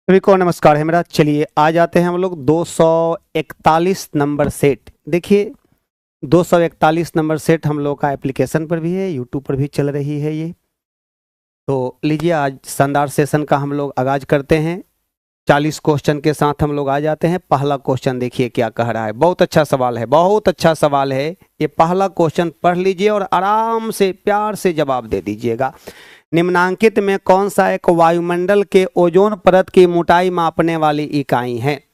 सभी को नमस्कार है मेरा। चलिए आ जाते हैं हम लोग 241 नंबर सेट। देखिए 241 नंबर सेट हम लोग का एप्लीकेशन पर भी है, यूट्यूब पर भी चल रही है ये। तो लीजिए आज शानदार सेशन का हम लोग आगाज करते हैं। 40 क्वेश्चन के साथ हम लोग आ जाते हैं। पहला क्वेश्चन देखिए क्या कह रहा है। बहुत अच्छा सवाल है, बहुत अच्छा सवाल है ये। पहला क्वेश्चन पढ़ लीजिए और आराम से प्यार से जवाब दे दीजिएगा। निम्नांकित में कौन सा एक वायुमंडल के ओजोन परत की मोटाई मापने वाली इकाई है?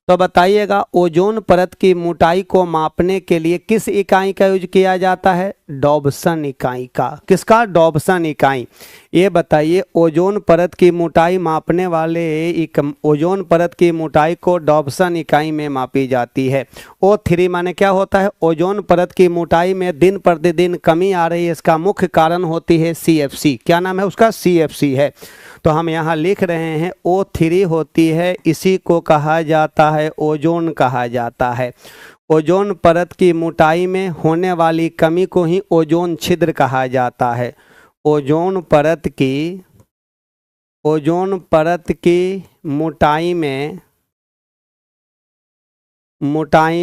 तो बताइएगा, ओजोन परत की मोटाई को मापने के लिए किस इकाई का यूज किया जाता है? डॉब्सन इकाई का। किसका? डॉब्सन इकाई। ये बताइए, ओजोन परत की मोटाई मापने वाले ओजोन परत की मोटाई को डॉब्सन इकाई में मापी जाती है। O3 माने क्या होता है? ओजोन परत की मोटाई में दिन प्रतिदिन कमी आ रही है। इसका मुख्य कारण होती है CFC। क्या नाम है उसका? CFC है। तो हम यहाँ लिख रहे हैं O3 होती है, इसी को कहा जाता है ओजोन कहा जाता है। ओजोन परत की मोटाई में होने वाली कमी को ही ओजोन छिद्र कहा जाता है। ओजोन परत की मोटाई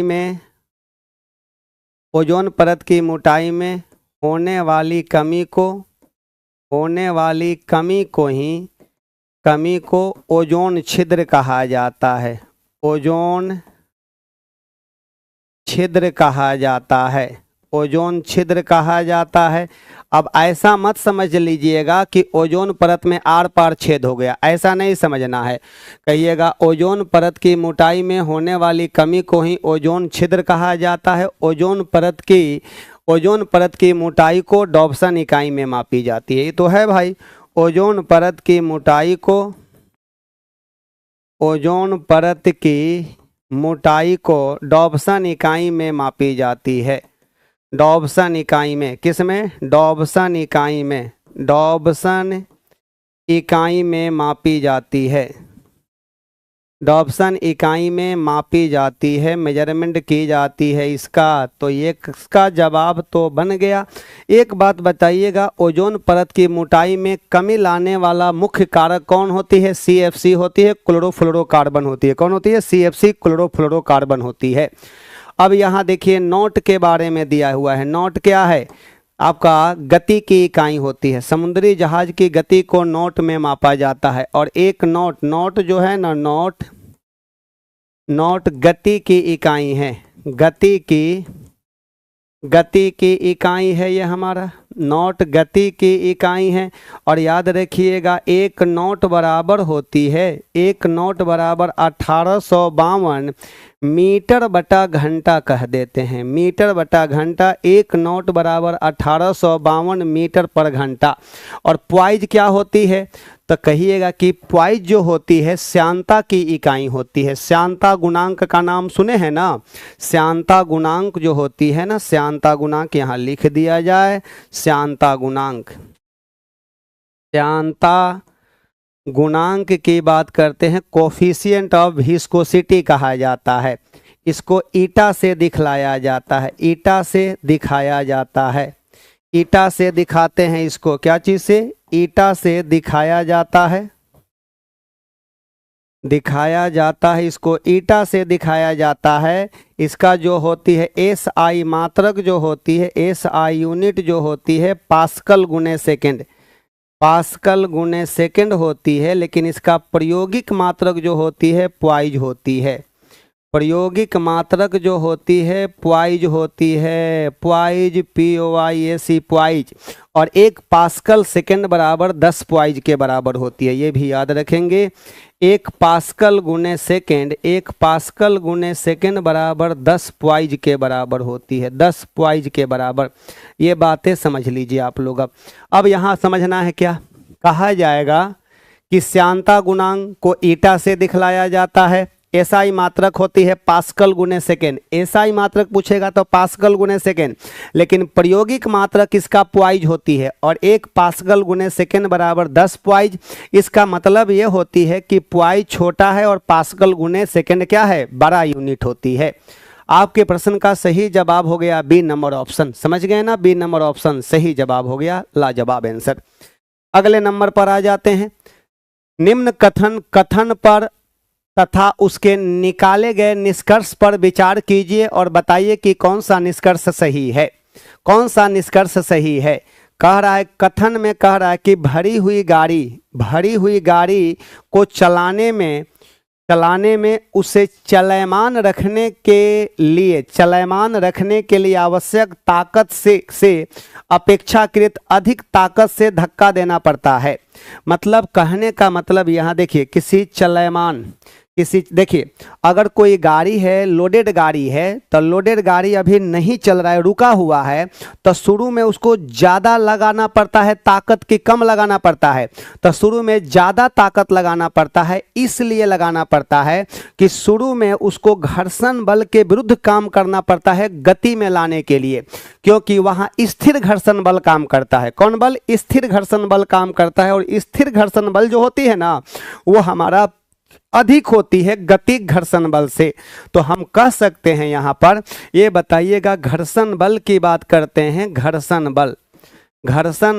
में ओजोन परत की मोटाई में होने वाली कमी को ओजोन छिद्र कहा जाता है। ओजोन छिद्र कहा जाता है। ओजोन छिद्र कहा जाता है। अब ऐसा मत समझ लीजिएगा कि ओजोन परत में आर पार छेद हो गया, ऐसा नहीं समझना है। कहिएगा ओजोन परत की मोटाई में होने वाली कमी को ही ओजोन छिद्र कहा जाता है। ओजोन परत की मोटाई को डॉब्सन इकाई में मापी जाती है। ये तो है भाई। ओजोन परत की मोटाई को डॉब्सन इकाई में मापी जाती है। डॉब्सन इकाई में, किस में? डॉब्सन इकाई में मापी जाती है। डॉब्सन इकाई में मापी जाती है, मेजरमेंट की जाती है इसका। तो ये इसका जवाब तो बन गया। एक बात बताइएगा, ओजोन परत की मोटाई में कमी लाने वाला मुख्य कारक कौन होती है? CFC होती है, क्लोरोफ्लोरोकार्बन होती है। कौन होती है? CFC क्लोरोफ्लोरोकार्बन होती है। अब यहाँ देखिए नॉट के बारे में दिया हुआ है। नॉट क्या है? आपका गति की इकाई होती है। समुद्री जहाज की गति को नॉट में मापा जाता है। और एक नॉट जो है ना, नॉट गति की इकाई है। गति की इकाई है ये हमारा। नॉट गति की इकाई है। और याद रखिएगा, एक नॉट बराबर होती है 1852 मीटर बटा घंटा कह देते हैं। मीटर बटा घंटा। एक नॉट बराबर 1852 मीटर पर घंटा। और प्वाइज क्या होती है? तो कहिएगा कि प्वाइज जो होती है श्यानता की इकाई होती है। श्यानता गुणांक का नाम सुने हैं ना? श्यानता गुणांक जो होती है ना, श्यानता गुणांक यहाँ लिख दिया जाए। श्यानता गुणांक की बात करते हैं। कोफिशिएंट ऑफ विस्कोसिटी कहा जाता है। इसको ईटा से दिखलाया जाता है। ईटा से दिखाया जाता है। ईटा से दिखाते हैं इसको। क्या चीज से? ईटा से दिखाया जाता है। इसको ईटा से दिखाया जाता है। इसका जो होती है SI मात्रक जो होती है, SI यूनिट जो होती है पास्कल गुने सेकेंड होती है। लेकिन इसका प्रायोगिक मात्रक जो होती है प्वाइज होती है। प्रायोगिक मात्रक जो होती है प्वाइज होती है। प्वाइज POIAC प्वाइज। और 1 पास्कल सेकेंड बराबर 10 प्वाइज के बराबर होती है। ये भी याद रखेंगे। 1 पास्कल गुने सेकेंड बराबर 10 प्वाइज के बराबर होती है। 10 प्वाइज के बराबर। ये बातें समझ लीजिए आप लोग। अब यहाँ समझना है क्या कहा जाएगा कि श्यानता गुणांक को ईटा से दिखलाया जाता है। SI मात्रक होती है पास्कल गुने सेकेंड। SI मात्रक पूछेगा तो पास्कल गुने सेकेंड। लेकिन प्रायोगिक मात्रक इसका प्वाइज होती है। और 1 पास्कल गुने सेकेंड बराबर 10 प्वाइज। इसका मतलब ये होती है कि प्वाइज छोटा है और पास्कल गुने सेकेंड क्या है? बड़ा यूनिट होती है। आपके प्रश्न का सही जवाब हो गया B नंबर ऑप्शन। समझ गए ना? B नंबर ऑप्शन सही जवाब हो गया। लाजवाब आंसर। अगले नंबर पर आ जाते हैं। निम्न कथन पर तथा उसके निकाले गए निष्कर्ष पर विचार कीजिए और बताइए कि कौन सा निष्कर्ष सही है। कौन सा निष्कर्ष सही है? कह रहा है, कथन में कह रहा है कि भरी हुई गाड़ी को चलाने में उसे चलमान रखने के लिए आवश्यक ताकत से अपेक्षाकृत अधिक ताकत से धक्का देना पड़ता है। मतलब कहने का मतलब यहाँ देखिए, देखिए अगर कोई गाड़ी है, लोडेड गाड़ी है, तो लोडेड गाड़ी अभी नहीं चल रहा है, रुका हुआ है, तो शुरू में उसको ज़्यादा लगाना पड़ता है, ताकत की कम लगाना पड़ता है। तो शुरू में ज़्यादा ताकत लगाना पड़ता है, इसलिए लगाना पड़ता है कि शुरू में उसको घर्षण बल के विरुद्ध काम करना पड़ता है गति में लाने के लिए, क्योंकि वहाँ स्थिर घर्षण बल काम करता है। कौन बल? स्थिर घर्षण बल काम करता है। और स्थिर घर्षण बल जो होती है ना, वो हमारा अधिक होती है गतिक घर्षण बल से। तो हम कह सकते हैं यहाँ पर, ये बताइएगा, घर्षण बल की बात करते हैं। घर्षण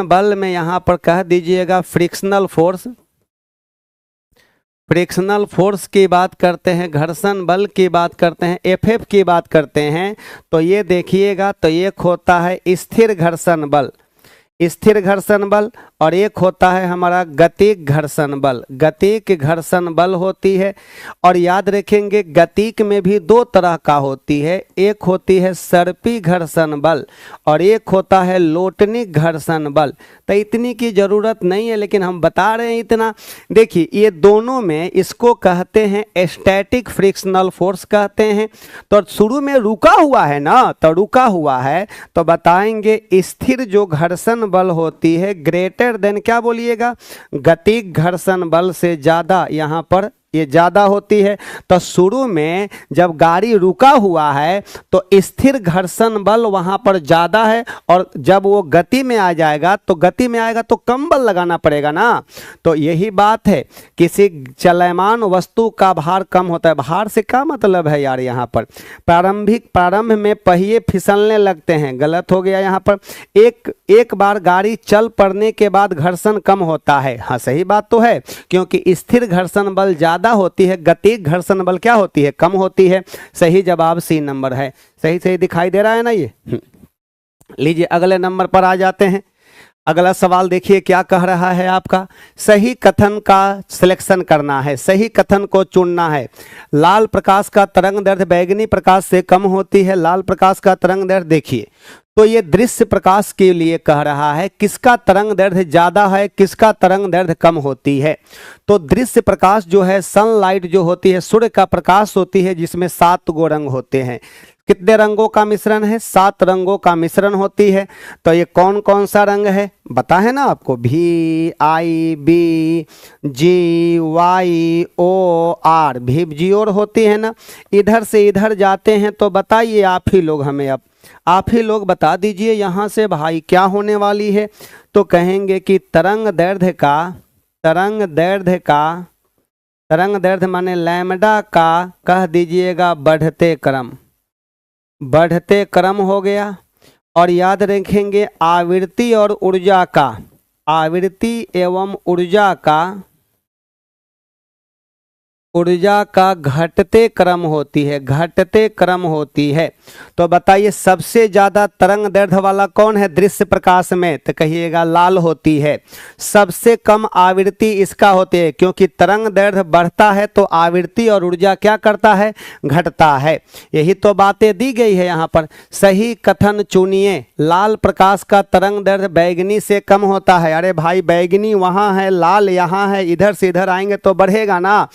बल में यहाँ पर कह दीजिएगा फ्रिक्शनल फोर्स की बात करते हैं, घर्षण बल की बात करते हैं, एफएफ की बात करते हैं। तो ये देखिएगा, तो एक होता है स्थिर घर्षण बल और एक होता है हमारा गतिक घर्षण बल होती है। और याद रखेंगे, गतिक में भी दो तरह का होती है, एक होती है सर्पी घर्षण बल और एक होता है लोटनिक घर्षण बल। तो इतनी की जरूरत नहीं है, लेकिन हम बता रहे हैं इतना। देखिए ये दोनों में, इसको कहते हैं स्टैटिक फ्रिक्शनल फोर्स कहते हैं। तो शुरू में रुका हुआ है ना, तो रुका हुआ है तो बताएंगे स्थिर जो घर्षण बल होती है ग्रेटर देन, क्या बोलिएगा, गतिक घर्षण बल से ज्यादा, यहाँ पर ये ज़्यादा होती है। तो शुरू में जब गाड़ी रुका हुआ है तो स्थिर घर्षण बल वहाँ पर ज़्यादा है, और जब वो गति में आ जाएगा तो कम बल लगाना पड़ेगा ना। तो यही बात है, किसी चलमान वस्तु का भार कम होता है। भार से क्या मतलब है यार, यहाँ पर प्रारंभ में पहिए फिसलने लगते हैं, गलत हो गया यहाँ पर। एक बार गाड़ी चल पड़ने के बाद घर्षण कम होता है। हाँ सही बात तो है, क्योंकि स्थिर घर्षण बल ज़्यादा होती है, गतिक घर्षण बल क्या होती है, कम होती है। सही जवाब सी नंबर है। सही दिखाई दे रहा है ना ये। लीजिए अगले नंबर पर आ जाते हैं। अगला सवाल देखिए क्या कह रहा है आपका, सही कथन का सिलेक्शन करना है, सही कथन को चुनना है। लाल प्रकाश का तरंग दैर्ध्य बैगनी प्रकाश से कम होती है। लाल प्रकाश का तरंग दैर्ध्य देखिए, तो ये दृश्य प्रकाश के लिए कह रहा है, किसका तरंग दैर्ध्य ज्यादा है, किसका तरंग दैर्ध्य कम होती है। तो दृश्य प्रकाश जो है, सनलाइट जो होती है, सूर्य का प्रकाश होती है, जिसमें 7 गो रंग होते हैं। कितने रंगों का मिश्रण है? 7 रंगों का मिश्रण होती है। तो ये कौन कौन सा रंग है बता है ना आपको, VIBGYOR, VIBGYOR होती है ना। इधर से इधर जाते हैं तो बताइए आप ही लोग हमें, अब आप ही लोग बता दीजिए यहाँ से भाई क्या होने वाली है। तो कहेंगे कि तरंग दैर्ध्य माने लैम्डा का, कह दीजिएगा बढ़ते क्रम हो गया। और याद रखेंगे आवृत्ति और ऊर्जा का, आवृत्ति एवं ऊर्जा का घटते क्रम होती है। तो बताइए सबसे ज्यादा तरंग दैर्ध्य वाला कौन है दृश्य प्रकाश में? तो कहिएगा लाल होती है। सबसे कम आवृत्ति इसका होती है, क्योंकि तरंग दैर्ध्य बढ़ता है तो आवृत्ति और ऊर्जा क्या करता है, घटता है। यही तो बातें दी गई है यहाँ पर। सही कथन चुनिए। लाल प्रकाश का तरंग दैर्ध्य बैगनी से कम होता है। अरे भाई बैगनी वहाँ है, लाल यहाँ है, इधर से इधर आएंगे तो बढ़ेगा ना।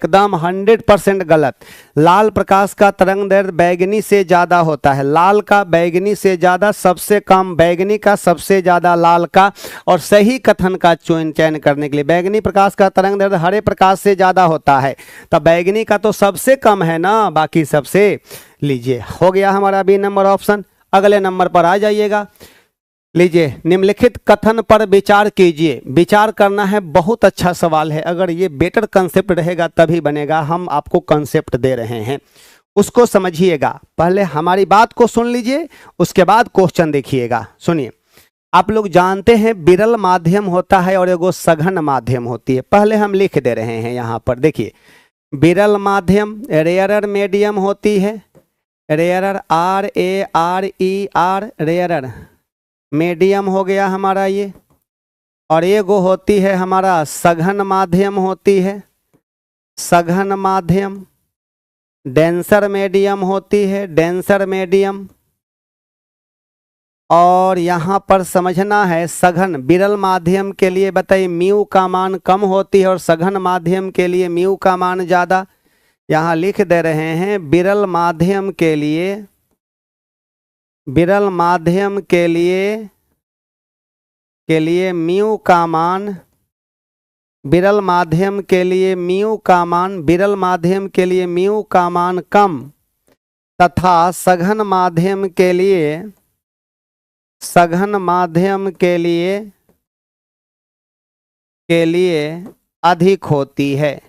एकदम 100% गलत। लाल प्रकाश का तरंग दैर्ध्य बैगनी से ज्यादा होता है। लाल का बैगनी से ज्यादा, सबसे कम बैगनी का, सबसे ज्यादा लाल का। और सही कथन का चयन करने के लिए बैगनी प्रकाश का तरंग दैर्ध्य हरे प्रकाश से ज्यादा होता है, तो बैगनी का तो सबसे कम है ना, बाकी सबसे। लीजिए हो गया हमारा बी नंबर ऑप्शन। अगले नंबर पर आ जाइएगा। लीजिए निम्नलिखित कथन पर विचार कीजिए। विचार करना है, बहुत अच्छा सवाल है। अगर ये बेटर कंसेप्ट रहेगा तभी बनेगा। हम आपको कंसेप्ट दे रहे हैं, उसको समझिएगा। पहले हमारी बात को सुन लीजिए, उसके बाद क्वेश्चन देखिएगा। सुनिए, आप लोग जानते हैं विरल माध्यम होता है और एगो सघन माध्यम होती है। पहले हम लिख दे रहे हैं यहाँ पर, देखिए विरल माध्यम रेयरर मीडियम होती है, रेयरर RARER रेयरर मीडियम हो गया हमारा ये, और एगो होती है हमारा सघन माध्यम होती है, सघन माध्यम डेंसर मीडियम होती है, डेंसर मीडियम। और यहाँ पर समझना है सघन विरल माध्यम के लिए बताइए म्यू का मान कम होती है और सघन माध्यम के लिए म्यू का मान ज़्यादा। यहाँ लिख दे रहे हैं विरल माध्यम के लिए, विरल माध्यम के लिए म्यू का मान, विरल माध्यम के लिए म्यू का मान, विरल माध्यम के लिए म्यू का मान कम तथा सघन माध्यम के लिए, सघन माध्यम के लिए अधिक होती है,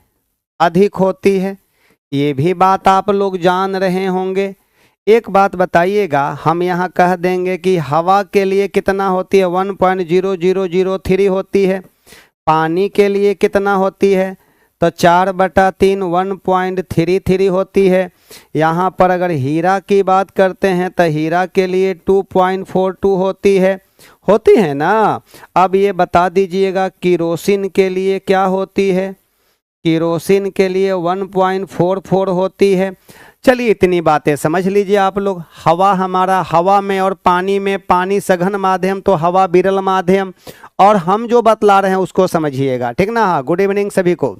अधिक होती है। ये भी बात आप लोग जान रहे होंगे। एक बात बताइएगा, हम यहाँ कह देंगे कि हवा के लिए कितना होती है 1.0003 होती है, पानी के लिए कितना होती है तो 4/3 1.33 होती है। यहाँ पर अगर हीरा की बात करते हैं तो हीरा के लिए 2.42 होती है ना। अब ये बता दीजिएगा किरोसिन के लिए क्या होती है, किरोसिन के लिए 1.44 होती है। चलिए इतनी बातें समझ लीजिए आप लोग। हवा हमारा, हवा में और पानी में, पानी सघन माध्यम तो हवा विरल माध्यम, और हम जो बतला रहे हैं उसको समझिएगा, ठीक ना। हाँ, गुड इवनिंग सभी को।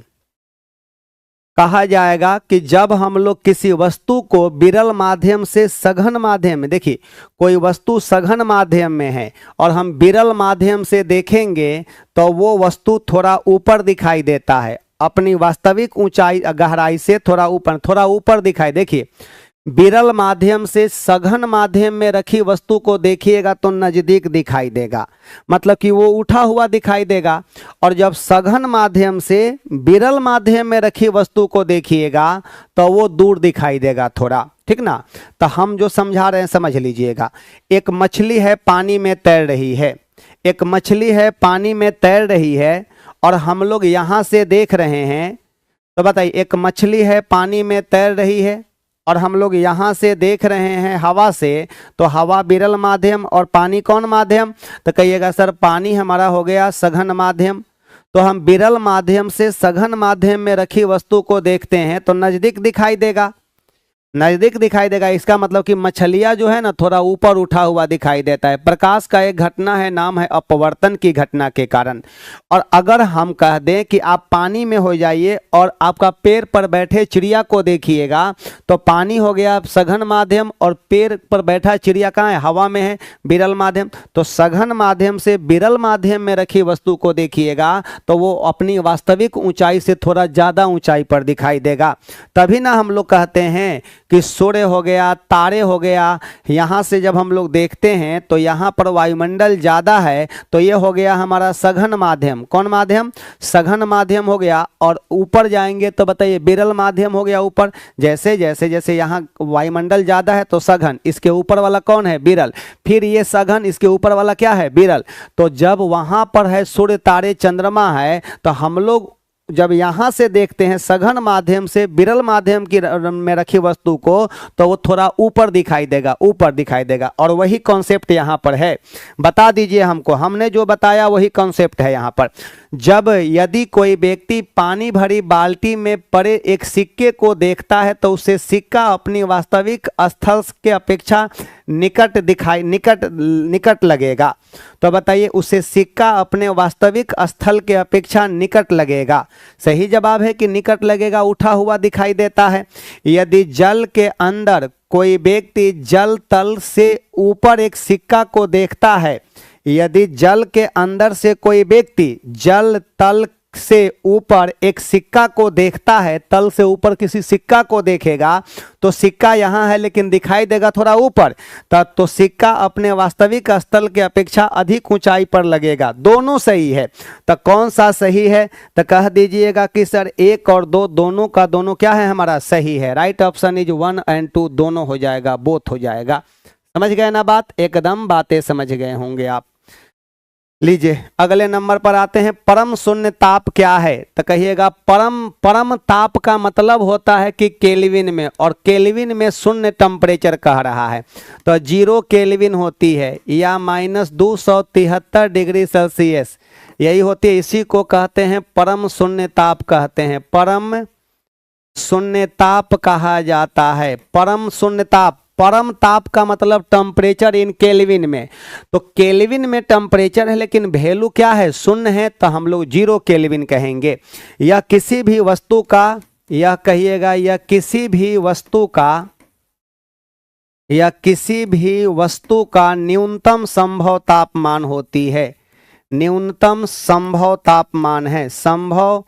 कहा जाएगा कि जब हम लोग किसी वस्तु को विरल माध्यम से सघन माध्यम में, देखिए कोई वस्तु सघन माध्यम में है और हम विरल माध्यम से देखेंगे तो वो वस्तु थोड़ा ऊपर दिखाई देता है, अपनी वास्तविक ऊंचाई गहराई से थोड़ा ऊपर दिखाई। देखिए विरल माध्यम से सघन माध्यम में रखी वस्तु को देखिएगा तो नजदीक दिखाई देगा, मतलब कि वो उठा हुआ दिखाई देगा। और जब सघन माध्यम से विरल माध्यम में रखी वस्तु को देखिएगा तो वो दूर दिखाई देगा थोड़ा, ठीक ना। तो हम जो समझा रहे हैं समझ लीजिएगा। एक मछली है पानी में तैर रही है, एक मछली है पानी में तैर रही है और हम लोग यहाँ से देख रहे हैं, तो बताइए एक मछली है पानी में तैर रही है और हम लोग यहाँ से देख रहे हैं हवा से, तो हवा विरल माध्यम और पानी कौन माध्यम, तो कहिएगा सर पानी हमारा हो गया सघन माध्यम। तो हम विरल माध्यम से सघन माध्यम में रखी वस्तु को देखते हैं तो नज़दीक दिखाई देगा, नज़दीक दिखाई देगा। इसका मतलब कि मछलियाँ जो है ना थोड़ा ऊपर उठा हुआ दिखाई देता है। प्रकाश का एक घटना है, नाम है अपवर्तन की घटना के कारण। और अगर हम कह दें कि आप पानी में हो जाइए और आपका पेड़ पर बैठे चिड़िया को देखिएगा तो पानी हो गया सघन माध्यम और पेड़ पर बैठा चिड़िया कहाँ है, हवा में है, विरल माध्यम। तो सघन माध्यम से विरल माध्यम में रखी वस्तु को देखिएगा तो वो अपनी वास्तविक ऊंचाई से थोड़ा ज़्यादा ऊंचाई पर दिखाई देगा। तभी ना हम लोग कहते हैं कि सूर्य हो गया, तारे हो गया, यहाँ से जब हम लोग देखते हैं तो यहाँ पर वायुमंडल ज़्यादा है तो ये हो गया हमारा सघन माध्यम। कौन माध्यम, सघन माध्यम हो गया। और ऊपर जाएंगे तो बताइए विरल माध्यम हो गया ऊपर। जैसे जैसे जैसे यहाँ वायुमंडल ज़्यादा है तो सघन, इसके ऊपर वाला कौन है, विरल, फिर ये सघन, इसके ऊपर वाला क्या है, विरल। तो जब वहाँ पर है सूर्य तारे चंद्रमा है तो हम लोग जब यहाँ से देखते हैं सघन माध्यम से विरल माध्यम की में रखी वस्तु को तो वो थोड़ा ऊपर दिखाई देगा, ऊपर दिखाई देगा। और वही कॉन्सेप्ट यहाँ पर है, बता दीजिए हमको, हमने जो बताया वही कॉन्सेप्ट है यहाँ पर। जब यदि कोई व्यक्ति पानी भरी बाल्टी में पड़े एक सिक्के को देखता है तो उसे सिक्का अपनी वास्तविक स्थल के अपेक्षा निकट लगेगा। तो बताइए उसे सिक्का अपने वास्तविक स्थल के अपेक्षा निकट लगेगा। सही जवाब है कि निकट लगेगा, उठा हुआ दिखाई देता है। यदि जल के अंदर कोई व्यक्ति जल तल से ऊपर एक सिक्का को देखता है, यदि जल के अंदर से कोई व्यक्ति जल तल से ऊपर एक सिक्का को देखता है, तल से ऊपर किसी सिक्का को देखेगा तो सिक्का यहाँ है लेकिन दिखाई देगा थोड़ा ऊपर, तब तो सिक्का अपने वास्तविक स्थल के अपेक्षा अधिक ऊंचाई पर लगेगा। दोनों सही है, तो कौन सा सही है, तो कह दीजिएगा कि सर 1 और 2 दोनों का दोनों क्या है हमारा सही है। राइट ऑप्शन इज 1 और 2 दोनों हो जाएगा, बोथ हो जाएगा। समझ गए ना बात, एकदम बातें समझ गए होंगे आप। लीजिए अगले नंबर पर आते हैं, परम शून्य ताप क्या है? तो कहिएगा परम परम ताप का मतलब होता है कि केल्विन में, और केल्विन में शून्य टेम्परेचर कह रहा है, तो 0 केल्विन होती है या -273 डिग्री सेल्सियस, यही होती है। इसी को कहते हैं परम शून्य ताप कहते हैं, परम शून्य ताप कहा जाता है। परम शून्य ताप, परम ताप का मतलब टेम्परेचर इन केल्विन में, तो केल्विन में टेम्परेचर है लेकिन वैल्यू क्या है? शून्य है, तो हम लोग 0 केल्विन कहेंगे। या किसी भी वस्तु का, यह कहिएगा या किसी भी वस्तु का, या किसी भी वस्तु का न्यूनतम संभव तापमान होती है, न्यूनतम संभव तापमान है, संभव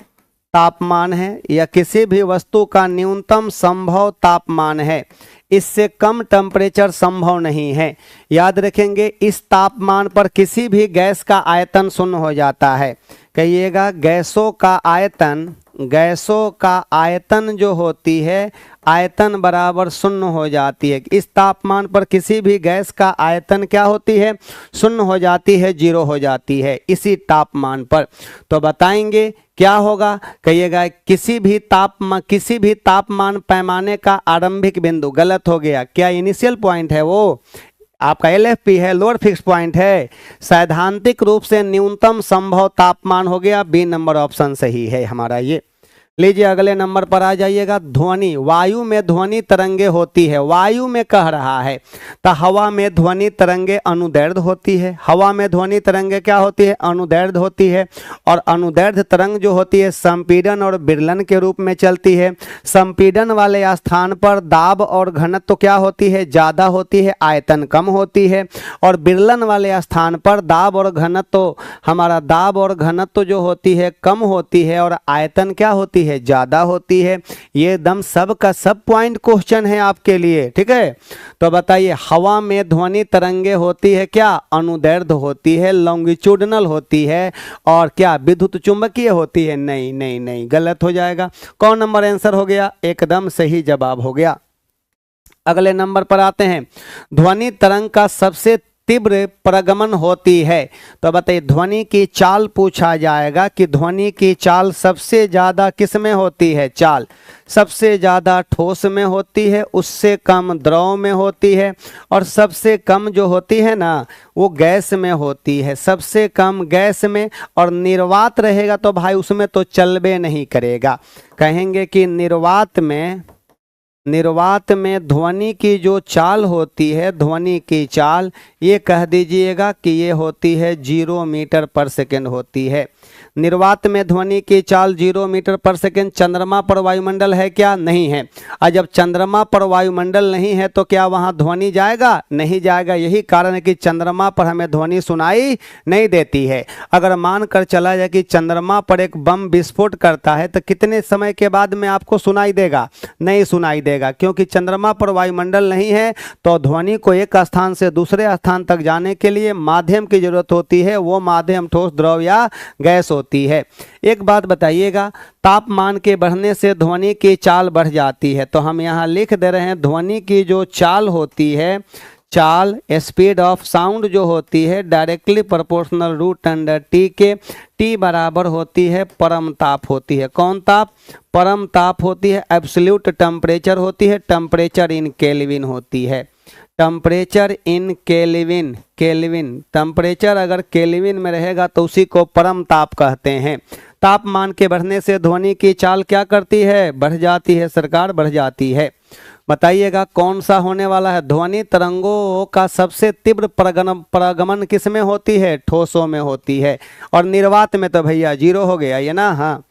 तापमान है, या किसी भी वस्तु का न्यूनतम संभव तापमान है, इससे कम टेम्परेचर संभव नहीं है। याद रखेंगे इस तापमान पर किसी भी गैस का आयतन शून्य हो जाता है। कहिएगा गैसों का आयतन, गैसों का आयतन जो होती है, आयतन बराबर शून्य हो जाती है। इस तापमान पर किसी भी गैस का आयतन क्या होती है? शून्य हो जाती है, 0 हो जाती है इसी तापमान पर। तो बताएंगे क्या होगा? कहिएगा किसी भी तापमान पैमाने का आरंभिक बिंदु, गलत हो गया, क्या इनिशियल पॉइंट है वो? आपका LFP है, लोअर फिक्स पॉइंट है। सैद्धांतिक रूप से न्यूनतम संभव तापमान हो गया, बी नंबर ऑप्शन सही है हमारा ये। लीजिए अगले नंबर पर आ जाइएगा, ध्वनि, वायु में ध्वनि तरंगे होती है, वायु में कह रहा है, तो हवा में ध्वनि तरंगे अनुदैर्ध्य होती है। हवा में ध्वनि तरंगे क्या होती है? अनुदैर्ध्य होती है। और अनुदैर्ध्य तरंग जो होती है संपीड़न और विरलन के रूप में चलती है। संपीड़न वाले स्थान पर दाब और घनत्व क्या होती है? ज़्यादा होती है, आयतन कम होती है। और विरलन वाले स्थान पर दाब और घनत्व, हमारा दाब और घनत्व जो होती है कम होती है, और आयतन क्या होती है? ज्यादा होती है। ये एकदम सब का सब पॉइंट क्वेश्चन है आपके लिए, ठीक है। तो बताइए हवा में ध्वनि तरंगे होती है क्या? अनुदैर्ध्य होती है, लॉन्गिट्यूडनल होती है, और क्या विद्युत चुंबकीय होती है? नहीं नहीं नहीं, गलत हो जाएगा। कौन नंबर आंसर हो गया? एकदम सही जवाब हो गया। अगले नंबर पर आते हैं, ध्वनि तरंग का सबसे तीव्र प्रगमन होती है। तो बताइए ध्वनि की चाल पूछा जाएगा कि ध्वनि की चाल सबसे ज़्यादा किस में होती है? चाल सबसे ज़्यादा ठोस में होती है, उससे कम द्रव में होती है, और सबसे कम जो होती है ना वो गैस में होती है, सबसे कम गैस में। और निर्वात रहेगा तो भाई उसमें तो चलबे नहीं करेगा। कहेंगे कि निर्वात में ध्वनि की जो चाल होती है, ध्वनि की चाल, ये कह दीजिएगा कि ये होती है 0 मीटर पर सेकेंड होती है। निर्वात में ध्वनि की चाल 0 मीटर पर सेकेंड। चंद्रमा पर वायुमंडल है क्या? नहीं है। और जब चंद्रमा पर वायुमंडल नहीं है तो क्या वहाँ ध्वनि जाएगा? नहीं जाएगा। यही कारण है कि चंद्रमा पर हमें ध्वनि सुनाई नहीं देती है। अगर मानकर चला जाए कि चंद्रमा पर एक बम विस्फोट करता है तो कितने समय के बाद में आपको सुनाई देगा? नहीं सुनाई देगा, क्योंकि चंद्रमा पर वायुमंडल नहीं है। तो ध्वनि को एक स्थान से दूसरे स्थान तक जाने के लिए माध्यम की जरूरत होती है। वो माध्यम ठोस, द्रव या गैस होती है। एक बात बताइएगा, तापमान के बढ़ने से ध्वनि की चाल बढ़ जाती है, तो हम यहाँ लिख दे रहे हैं ध्वनि की जो चाल होती है, चाल स्पीड ऑफ साउंड जो होती है directly proportional root under T के, टी बराबर होती है परम ताप होती है। कौन ताप? परम ताप होती है। एब्सोल्यूट टेम्परेचर होती है, टेम्परेचर इन केल्विन होती है, temperature in kelvin. Kelvin temperature अगर केल्विन में रहेगा तो उसी को परम ताप कहते हैं। तापमान के बढ़ने से ध्वनि की चाल क्या करती है? बढ़ जाती है सरकार, बढ़ जाती है। बताइएगा कौन सा होने वाला है? ध्वनि तरंगों का सबसे तीव्र प्रगमन किस में होती है? ठोसों में होती है। और निर्वात में तो भैया 0 हो गया ये ना। हाँ,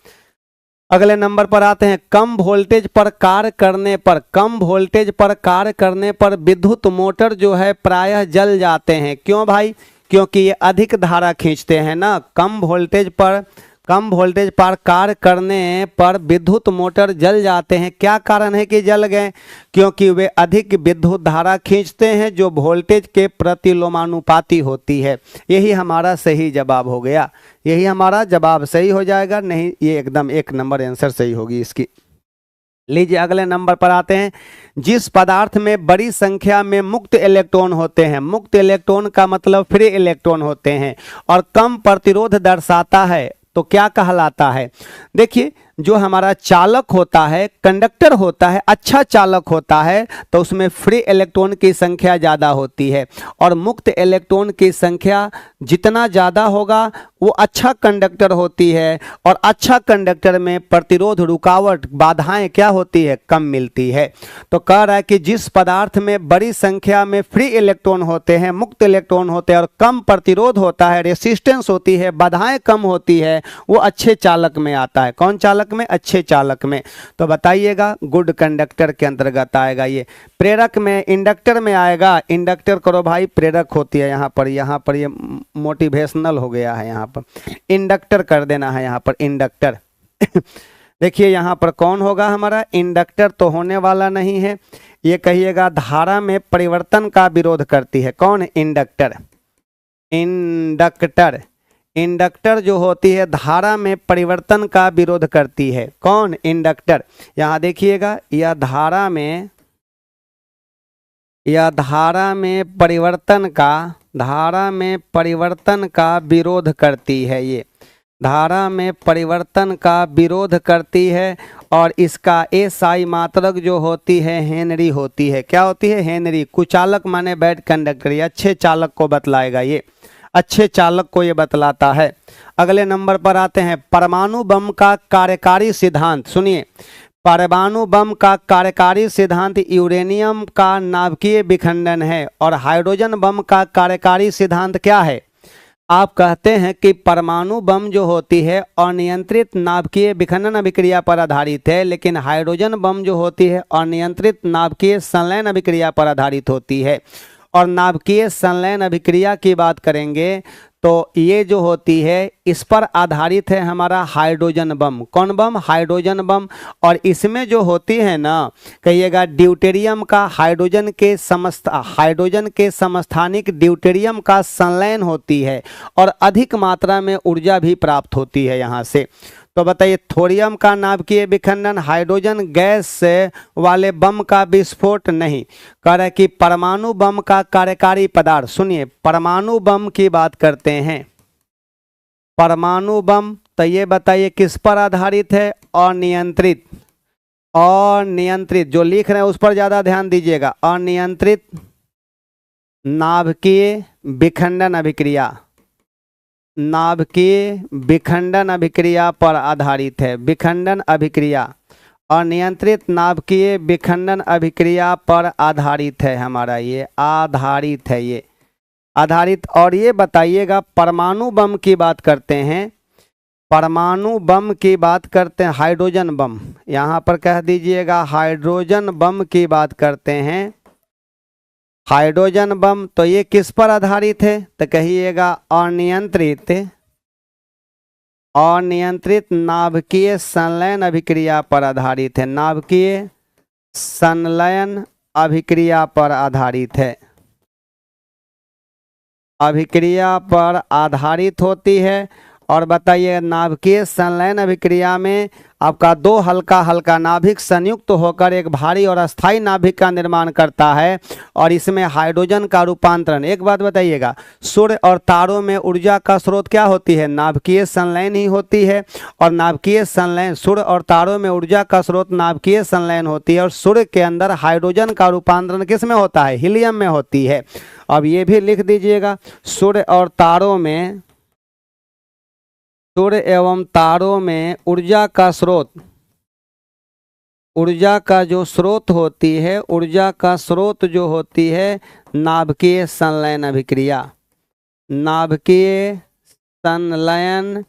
अगले नंबर पर आते हैं, कम वोल्टेज पर कार्य करने पर, कम वोल्टेज पर कार्य करने पर विद्युत मोटर जो है प्रायः जल जाते हैं। क्यों भाई? क्योंकि ये अधिक धारा खींचते हैं ना। कम वोल्टेज पर कार्य करने पर विद्युत मोटर जल जाते हैं। क्या कारण है कि जल गए? क्योंकि वे अधिक विद्युत धारा खींचते हैं जो वोल्टेज के प्रतिलोमानुपाती होती है। यही हमारा सही जवाब हो गया, यही हमारा जवाब सही हो जाएगा। नहीं, ये एकदम 1 नंबर आंसर सही होगी इसकी। लीजिए अगले नंबर पर आते हैं। जिस पदार्थ में बड़ी संख्या में मुक्त इलेक्ट्रॉन होते हैं, मुक्त इलेक्ट्रॉन का मतलब फ्री इलेक्ट्रॉन होते हैं, और कम प्रतिरोध दर्शाता है, तो क्या कहलाता है? देखिए जो हमारा चालक होता है, कंडक्टर होता है, अच्छा चालक होता है, तो उसमें फ्री इलेक्ट्रॉन की संख्या ज़्यादा होती है, और मुक्त इलेक्ट्रॉन की संख्या जितना ज़्यादा होगा वो अच्छा कंडक्टर होती है, और अच्छा कंडक्टर में प्रतिरोध, रुकावट, बाधाएं क्या होती है? कम मिलती है। तो कह रहा है कि जिस पदार्थ में बड़ी संख्या में फ्री इलेक्ट्रॉन होते हैं, मुक्त इलेक्ट्रॉन होते हैं, और कम प्रतिरोध होता है, रेसिस्टेंस होती है, बाधाएं कम होती है, वो अच्छे चालक में आता है। कौन चालक में? अच्छे चालक में। तो बताइएगा, गुड कंडक्टर के अंतर्गत आएगा ये। प्रेरक में, इंडक्टर में आएगा। इंडक्टर करो भाई, प्रेरक होती है यहाँ पर ये मोटिवेशनल हो गया है, यहाँ पर इंडक्टर कर देना है, यहाँ पर इंडक्टर। देखिए यहाँ पर कौन होगा हमारा? इंडक्टर तो होने वाला नहीं है। ये कहिएगा धारा में परिवर्तन का विरोध करती है। कौन? इंडक्टर। इंडक्टर, इंडक्टर जो होती है धारा में परिवर्तन का विरोध करती है। कौन? इंडक्टर। यहाँ देखिएगा, यह धारा में परिवर्तन का विरोध करती है। ये धारा में परिवर्तन का विरोध करती है, और इसका एसआई मात्रक जो होती है हेनरी होती है। क्या होती है? हेनरी। कुचालक माने बैड कंडक्टर, ये अच्छे चालक को बतलाएगा, ये अच्छे चालक को ये बतलाता है। अगले नंबर पर आते हैं। परमाणु बम का कार्यकारी सिद्धांत। सुनिए, परमाणु बम का कार्यकारी सिद्धांत यूरेनियम का नाभिकीय विखंडन है, और हाइड्रोजन बम का कार्यकारी सिद्धांत क्या है? आप कहते हैं कि परमाणु बम जो होती है अनियंत्रित नाभिकीय विखंडन अभिक्रिया पर आधारित है, लेकिन हाइड्रोजन बम जो होती है अनियंत्रित नाभिकीय संलयन अभिक्रिया पर आधारित होती है। और नाभिकीय संलयन अभिक्रिया की बात करेंगे तो ये जो होती है इस पर आधारित है हमारा हाइड्रोजन बम। कौन बम? Hydrogen bomb. और इसमें जो होती है ना, कहिएगा ड्यूटेरियम का हाइड्रोजन के समस्थानिक ड्यूटेरियम का संलयन होती है, और अधिक मात्रा में ऊर्जा भी प्राप्त होती है यहाँ से। तो बताइए, थोरियम का नाभिकीय विखंडन, हाइड्रोजन गैस से वाले बम का विस्फोट नहीं। कह रहे कि परमाणु बम का कार्यकारी पदार्थ। सुनिए, परमाणु बम की बात करते हैं। परमाणु बम, तो ये बताइए किस पर आधारित है? अनियंत्रित। अनियंत्रित जो लिख रहे हैं उस पर ज्यादा ध्यान दीजिएगा। अनियंत्रित नाभिकीय विखंडन अभिक्रिया, नाभिकीय विखंडन अभिक्रिया पर आधारित है। विखंडन अभिक्रिया, अनियंत्रित नाभिकीय विखंडन अभिक्रिया पर आधारित है हमारा, ये आधारित है, ये आधारित। और ये बताइएगा, परमाणु बम की बात करते हैं, परमाणु बम की बात करते हैं, हाइड्रोजन बम, यहाँ पर कह दीजिएगा हाइड्रोजन बम की बात करते हैं। हाइड्रोजन बम, तो ये किस पर आधारित है? तो कहिएगा अनियंत्रित नाभिकीय संलयन अभिक्रिया पर आधारित है। नाभिकीय संलयन अभिक्रिया पर आधारित है, अभिक्रिया पर आधारित होती है। और बताइए, नाभिकीय संलयन अभिक्रिया में आपका दो हल्का हल्का नाभिक संयुक्त होकर एक भारी और अस्थायी नाभिक का निर्माण करता है, और इसमें हाइड्रोजन का रूपांतरण। एक बात बताइएगा, सूर्य और तारों में ऊर्जा का स्रोत क्या होती है? नाभिकीय संलयन ही होती है। और नाभिकीय संलयन, सूर्य और तारों में ऊर्जा का स्रोत नाभिकीय संलयन होती है, और सूर्य के अंदर हाइड्रोजन का रूपांतरण किस में होता है? हीलियम में होती है। अब ये भी लिख दीजिएगा, सूर्य और तारों में, सूर्य एवं तारों में ऊर्जा का स्रोत, ऊर्जा का जो स्रोत होती है, ऊर्जा का स्रोत जो होती है नाभिकीय संलयन अभिक्रिया, नाभिकीय संलयन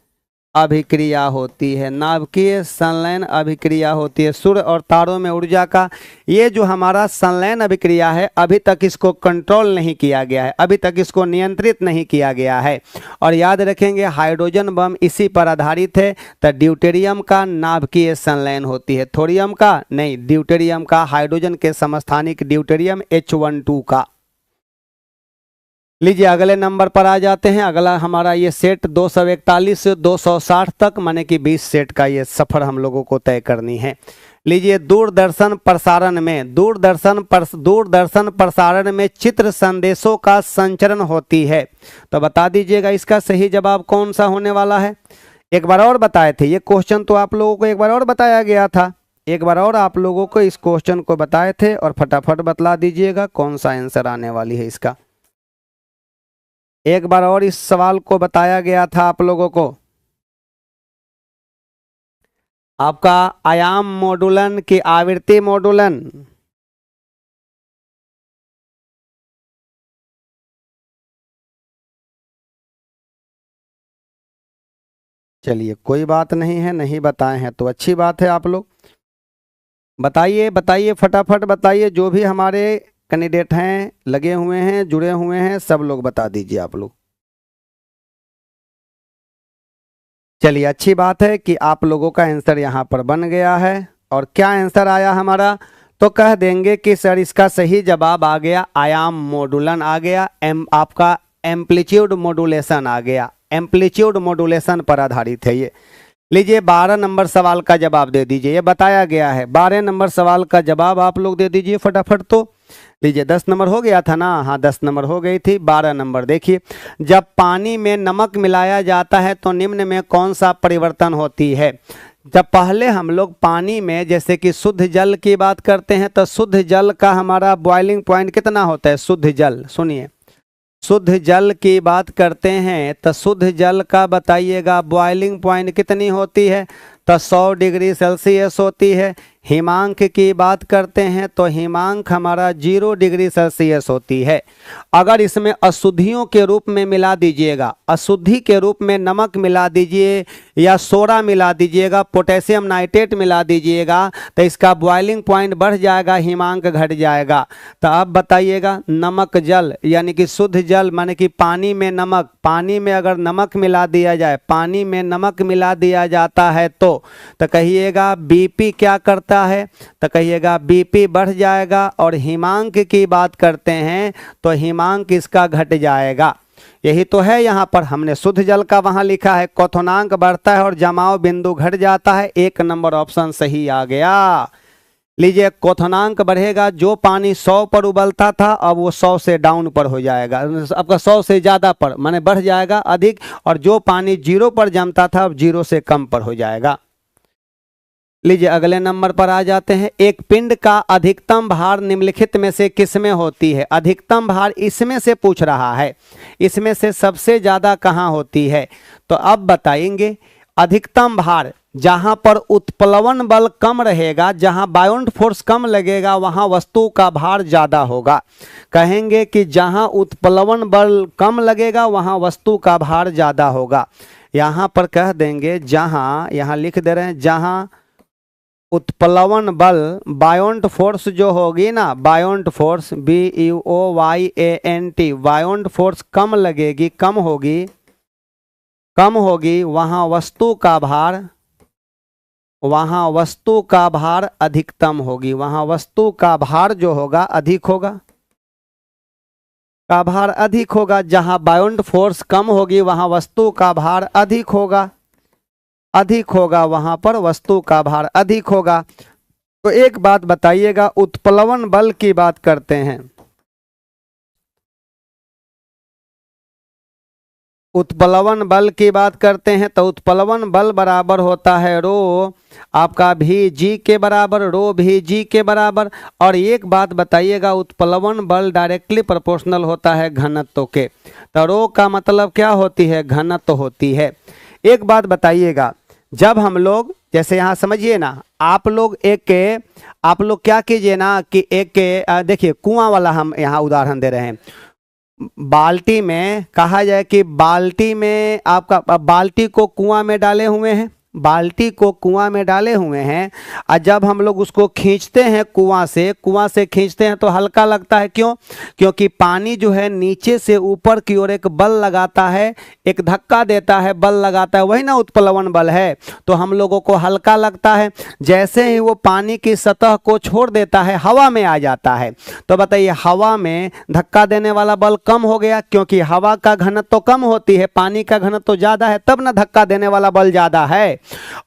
अभिक्रिया होती है, नाभिकीय संलयन अभिक्रिया होती है। सूर्य और तारों में ऊर्जा का ये जो हमारा संलयन अभिक्रिया है, अभी तक इसको कंट्रोल नहीं किया गया है, अभी तक इसको नियंत्रित नहीं किया गया है। और याद रखेंगे, हाइड्रोजन बम इसी पर आधारित है। तो ड्यूटेरियम का नाभिकीय संलयन होती है, थोरियम का नहीं, ड्यूटेरियम का, हाइड्रोजन के समस्थानिक ड्यूटेरियम H12 का। लीजिए अगले नंबर पर आ जाते हैं। अगला हमारा ये सेट 241 से 260 तक, माने कि 20 सेट का ये सफर हम लोगों को तय करनी है। लीजिए दूरदर्शन प्रसारण में चित्र संदेशों का संचरण होती है, तो बता दीजिएगा इसका सही जवाब कौन सा होने वाला है। एक बार और बताए थे ये क्वेश्चन, तो आप लोगों को एक बार और बताया गया था, एक बार और आप लोगों को इस क्वेश्चन को बताए थे, और फटाफट बतला दीजिएगा कौन सा आंसर आने वाली है इसका। एक बार और इस सवाल को बताया गया था आप लोगों को, आपका आयाम मॉडुलन की आवृत्ति मॉडुलन। चलिए कोई बात नहीं है, नहीं बताए हैं तो अच्छी बात है। आप लोग बताइए बताइए, फटाफट बताइए, जो भी हमारे कैंडिडेट हैं, लगे हुए हैं, जुड़े हुए हैं, सब लोग बता दीजिए आप लोग। चलिए अच्छी बात है कि आप लोगों का आंसर यहाँ पर बन गया है। और क्या आंसर आया हमारा, तो कह देंगे कि सर इसका सही जवाब आ गया आयाम मॉडुलन आ गया, आपका एम्पलीट्यूड मॉडुलेशन आ गया, एम्पलीट्यूड मॉडुलेशन पर आधारित है ये। लीजिए 12 नंबर सवाल का जवाब दे दीजिए, ये बताया गया है। 12 नंबर सवाल का जवाब आप लोग दे दीजिए फटाफट। तो लीजिए 10 नंबर हो गया था ना, हाँ 10 नंबर हो गई थी। 12 नंबर देखिए, जब पानी में नमक मिलाया जाता है तो निम्न में कौन सा परिवर्तन होती है। जब पहले हम लोग पानी में जैसे कि शुद्ध जल की बात करते हैं, तो शुद्ध जल का हमारा बॉइलिंग पॉइंट कितना होता है। शुद्ध जल, सुनिए, शुद्ध जल की बात करते हैं तो शुद्ध जल का बताइएगा बॉइलिंग पॉइंट कितनी होती है, तो 100 डिग्री सेल्सियस होती है। हिमांक की बात करते हैं तो हिमांक हमारा 0 डिग्री सेल्सियस होती है। अगर इसमें अशुद्धियों के रूप में मिला दीजिएगा, अशुद्धि के रूप में नमक मिला दीजिए या सोडा मिला दीजिएगा, पोटेशियम नाइट्रेट मिला दीजिएगा, तो इसका बॉइलिंग पॉइंट बढ़ जाएगा, हिमांक घट जाएगा। तो अब बताइएगा नमक जल यानी कि शुद्ध जल माने कि पानी में नमक, पानी में अगर नमक मिला दिया जाए, पानी में नमक मिला दिया जाता है तो कहिएगा बीपी क्या करता है, तो कहिएगा बीपी बढ़ जाएगा। और हिमांक की बात करते हैं तो हिमांक इसका घट जाएगा। यही तो है, यहाँ पर हमने शुद्ध जल का वहाँ लिखा है क्वथनांक बढ़ता है और जमाव बिंदु घट जाता है। 1 नंबर ऑप्शन सही आ गया। लीजिए क्वथनांक बढ़ेगा, जो पानी 100 पर उबलता था अब वो 100 से डाउन पर हो जाएगा, आपका 100 से ज़्यादा पर माने बढ़ जाएगा अधिक, और जो पानी 0 पर जमता था अब 0 से कम पर हो जाएगा। लीजिए अगले नंबर पर आ जाते हैं। एक पिंड का अधिकतम भार निम्नलिखित में से किसमें होती है। अधिकतम भार इसमें से पूछ रहा है, इसमें से सबसे ज़्यादा कहाँ होती है, तो अब बताएंगे अधिकतम भार जहां पर उत्प्लवन बल कम रहेगा, जहां बायोंट फोर्स कम लगेगा, वहां वस्तु का भार ज्यादा होगा। कहेंगे कि जहां उत्प्लवन बल कम लगेगा वहां वस्तु का भार ज्यादा होगा। यहां पर कह देंगे जहां, यहां लिख दे रहे हैं, जहां उत्प्लवन बल बायोंट फोर्स जो होगी ना, buoyant force BUOYANT, buoyant force कम लगेगी, कम होगी, वहां वस्तु का भार, वहां वस्तु का भार अधिकतम होगी, वहां वस्तु का भार जो होगा अधिक होगा, का भार अधिक होगा। जहां बायोंट फोर्स कम होगी वहां वस्तु का भार अधिक होगा, अधिक होगा, वहां पर वस्तु का भार अधिक होगा। तो एक बात बताइएगा, उत्प्लवन बल की बात करते हैं, उत्प्लवन बल की बात करते हैं तो उत्प्लवन बल बराबर होता है रो आपका VG के बराबर, रो VG के बराबर। और एक बात बताइएगा, उत्प्लवन बल डायरेक्टली प्रोपोर्शनल होता है घनत्व के, तो रो का मतलब क्या होती है, घनत्व होती है। एक बात बताइएगा, जब हम लोग जैसे यहाँ समझिए ना, आप लोग क्या कीजिए ना कि देखिए कुआं वाला हम यहाँ उदाहरण दे रहे हैं। बाल्टी में कहा जाए कि बाल्टी में आपका, बाल्टी को कुआं में डाले हुए हैं, बाल्टी को कुआं में डाले हुए हैं और जब हम लोग उसको खींचते हैं कुआं से खींचते हैं तो हल्का लगता है। क्यों? क्योंकि पानी जो है नीचे से ऊपर की ओर एक बल लगाता है, एक धक्का देता है, बल लगाता है, वही ना उत्प्लवन बल है, तो हम लोगों को हल्का लगता है। जैसे ही वो पानी की सतह को छोड़ देता है हवा में आ जाता है, तो बताइए हवा में धक्का देने वाला बल कम हो गया, क्योंकि हवा का घनत्व तो कम होती है, पानी का घनत्व तो ज्यादा है, तब ना धक्का देने वाला बल ज्यादा है।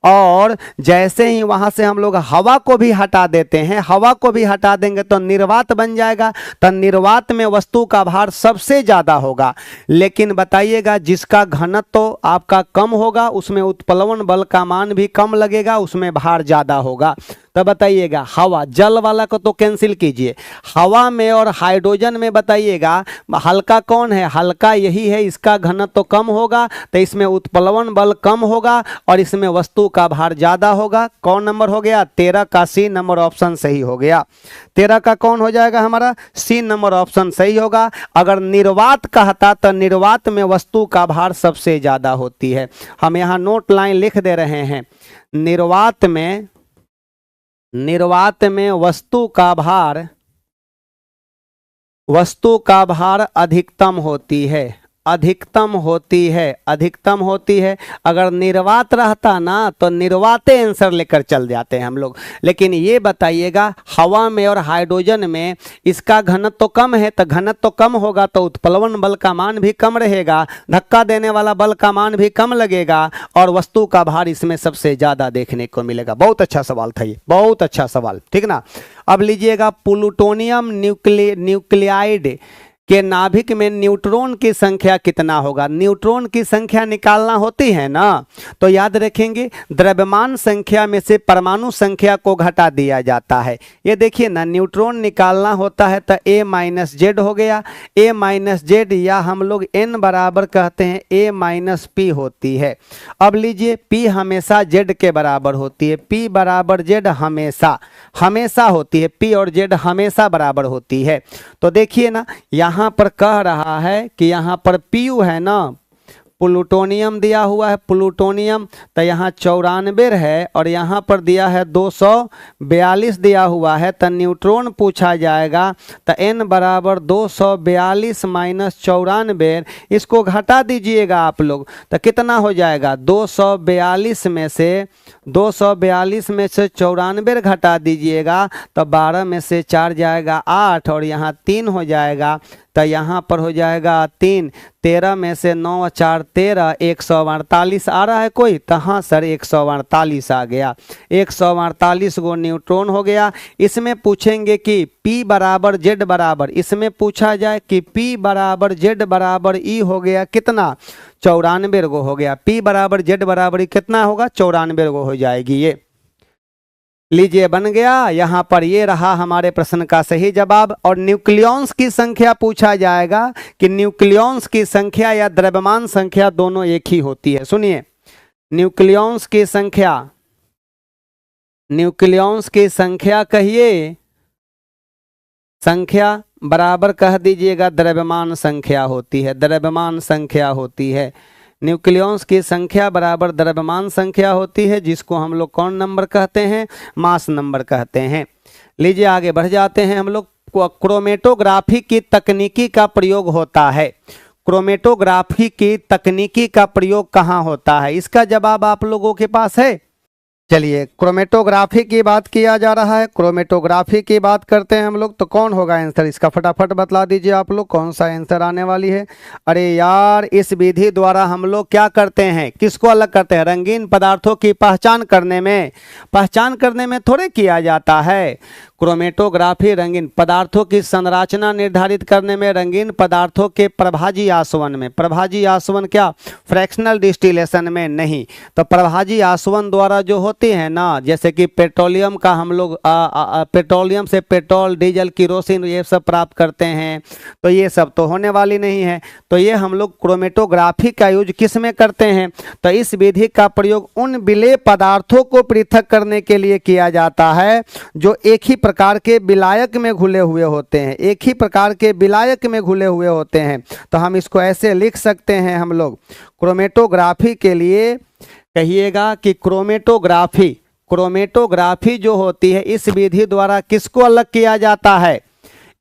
और जैसे ही वहां से हम लोग हवा को भी हटा देते हैं, हवा को भी हटा देंगे तो निर्वात बन जाएगा, तो निर्वात में वस्तु का भार सबसे ज्यादा होगा। लेकिन बताइएगा जिसका घनत्व तो आपका कम होगा उसमें उत्प्लवन बल का मान भी कम लगेगा, उसमें भार ज्यादा होगा। तो बताइएगा हवा, जल वाला को तो कैंसिल कीजिए, हवा में और हाइड्रोजन में बताइएगा हल्का कौन है? हल्का यही है, इसका घनत्व तो कम होगा, तो इसमें उत्प्लवन बल कम होगा और इसमें वस्तु का भार ज्यादा होगा। कौन नंबर हो गया? 13 का सी नंबर ऑप्शन सही हो गया। 13 का कौन हो जाएगा हमारा? सी नंबर ऑप्शन सही होगा। अगर निर्वात कहता तो निर्वात में वस्तु का भार सबसे ज्यादा होती है। हम यहाँ नोट लाइन लिख दे रहे हैं, निर्वात में वस्तु का भार अधिकतम होती है। अगर निर्वात रहता ना तो निर्वाते आंसर लेकर चल जाते हैं हम लोग। लेकिन ये बताइएगा हवा में और हाइड्रोजन में इसका घनत्व तो कम है, तो घनत्व तो कम होगा तो उत्प्लवन बल का मान भी कम रहेगा, धक्का देने वाला बल का मान भी कम लगेगा और वस्तु का भार इसमें सबसे ज्यादा देखने को मिलेगा। बहुत अच्छा सवाल था ये, बहुत अच्छा सवाल, ठीक ना। अब लीजिएगा प्लूटोनियम न्यूक्लियाइड के नाभिक में न्यूट्रॉन की संख्या कितना होगा? न्यूट्रॉन की संख्या निकालना होती है ना, तो याद रखेंगे द्रव्यमान संख्या में से परमाणु संख्या को घटा दिया जाता है। ये देखिए ना, न्यूट्रॉन निकालना होता है तो a माइनस जेड हो गया, a माइनस जेड या हम लोग n बराबर कहते हैं a माइनस पी होती है। अब लीजिए p हमेशा z के बराबर होती है, p बराबर z हमेशा होती है, p और z हमेशा बराबर होती है। तो देखिए ना यहाँ पर कह रहा है कि यहाँ पर पीयू है ना, प्लूटोनियम दिया हुआ है, प्लूटोनियम तो यहाँ 94 है और यहाँ पर दिया है 242 दिया हुआ है, तो न्यूट्रॉन पूछा जाएगा तो n बराबर 242 माइनस 94, इसको घटा दीजिएगा आप लोग तो कितना हो जाएगा? 242 में से 94 घटा दीजिएगा तो 12 में से 4 जाएगा 8 और यहाँ 3 हो जाएगा, तो यहाँ पर हो जाएगा 3, 13 में से 9 4 13, 148 आ रहा है कोई? तो हाँ सर 148 आ गया, 148 गो न्यूट्रॉन हो गया। इसमें पूछेंगे कि P बराबर Z बराबर, इसमें पूछा जाए कि P बराबर Z बराबर E हो गया कितना? 94 गो हो गया। P बराबर Z बराबर कितना होगा? 94 गो हो जाएगी ये। लीजिए बन गया। यहाँ पर ये रहा हमारे प्रश्न का सही जवाब। और न्यूक्लियॉन्स की संख्या पूछा जाएगा कि न्यूक्लियॉन्स की संख्या या द्रव्यमान संख्या दोनों एक ही होती है। सुनिए, न्यूक्लियॉन्स की संख्या कहिए, संख्या बराबर कह दीजिएगा द्रव्यमान संख्या होती है, द्रव्यमान संख्या होती है। न्यूक्लियॉन्स की संख्या बराबर द्रव्यमान संख्या होती है, जिसको हम लोग कौन नंबर कहते हैं? मास नंबर कहते हैं। लीजिए आगे बढ़ जाते हैं हम लोग। क्रोमेटोग्राफी की तकनीकी का प्रयोग होता है। क्रोमेटोग्राफी की तकनीकी का प्रयोग कहाँ होता है? इसका जवाब आप लोगों के पास है? चलिए क्रोमेटोग्राफी की बात किया जा रहा है, क्रोमेटोग्राफी की बात करते हैं हम लोग। तो कौन होगा आंसर इसका? फटाफट बतला दीजिए आप लोग, कौन सा आंसर आने वाली है। अरे यार, इस विधि द्वारा हम लोग क्या करते हैं? किसको अलग करते हैं? रंगीन पदार्थों की पहचान करने में थोड़े किया जाता है। क्रोमेटोग्राफी रंगीन पदार्थों की संरचना निर्धारित करने में, रंगीन पदार्थों के प्रभाजी आसवन में, प्रभाजी आसवन क्या? फ्रैक्शनल डिस्टिलेशन में नहीं। तो प्रभाजी आसवन द्वारा जो होती है ना, जैसे कि पेट्रोलियम का हम लोग पेट्रोलियम से पेट्रोल, डीजल, किरोसिन ये सब प्राप्त करते हैं, तो ये सब तो होने वाली नहीं है। तो ये हम लोग क्रोमेटोग्राफी का यूज किस में करते हैं? तो इस विधि का प्रयोग उन विलेय पदार्थों को पृथक करने के लिए किया जाता है जो एक ही प्रकार के विलायक में घुले हुए होते हैं, एक ही प्रकार के विलायक में घुले हुए होते हैं। तो हम इसको ऐसे लिख सकते हैं हम लोग, क्रोमेटोग्राफी के लिए कहिएगा कि क्रोमेटोग्राफी, क्रोमेटोग्राफी जो होती है इस विधि द्वारा किसको अलग किया जाता है?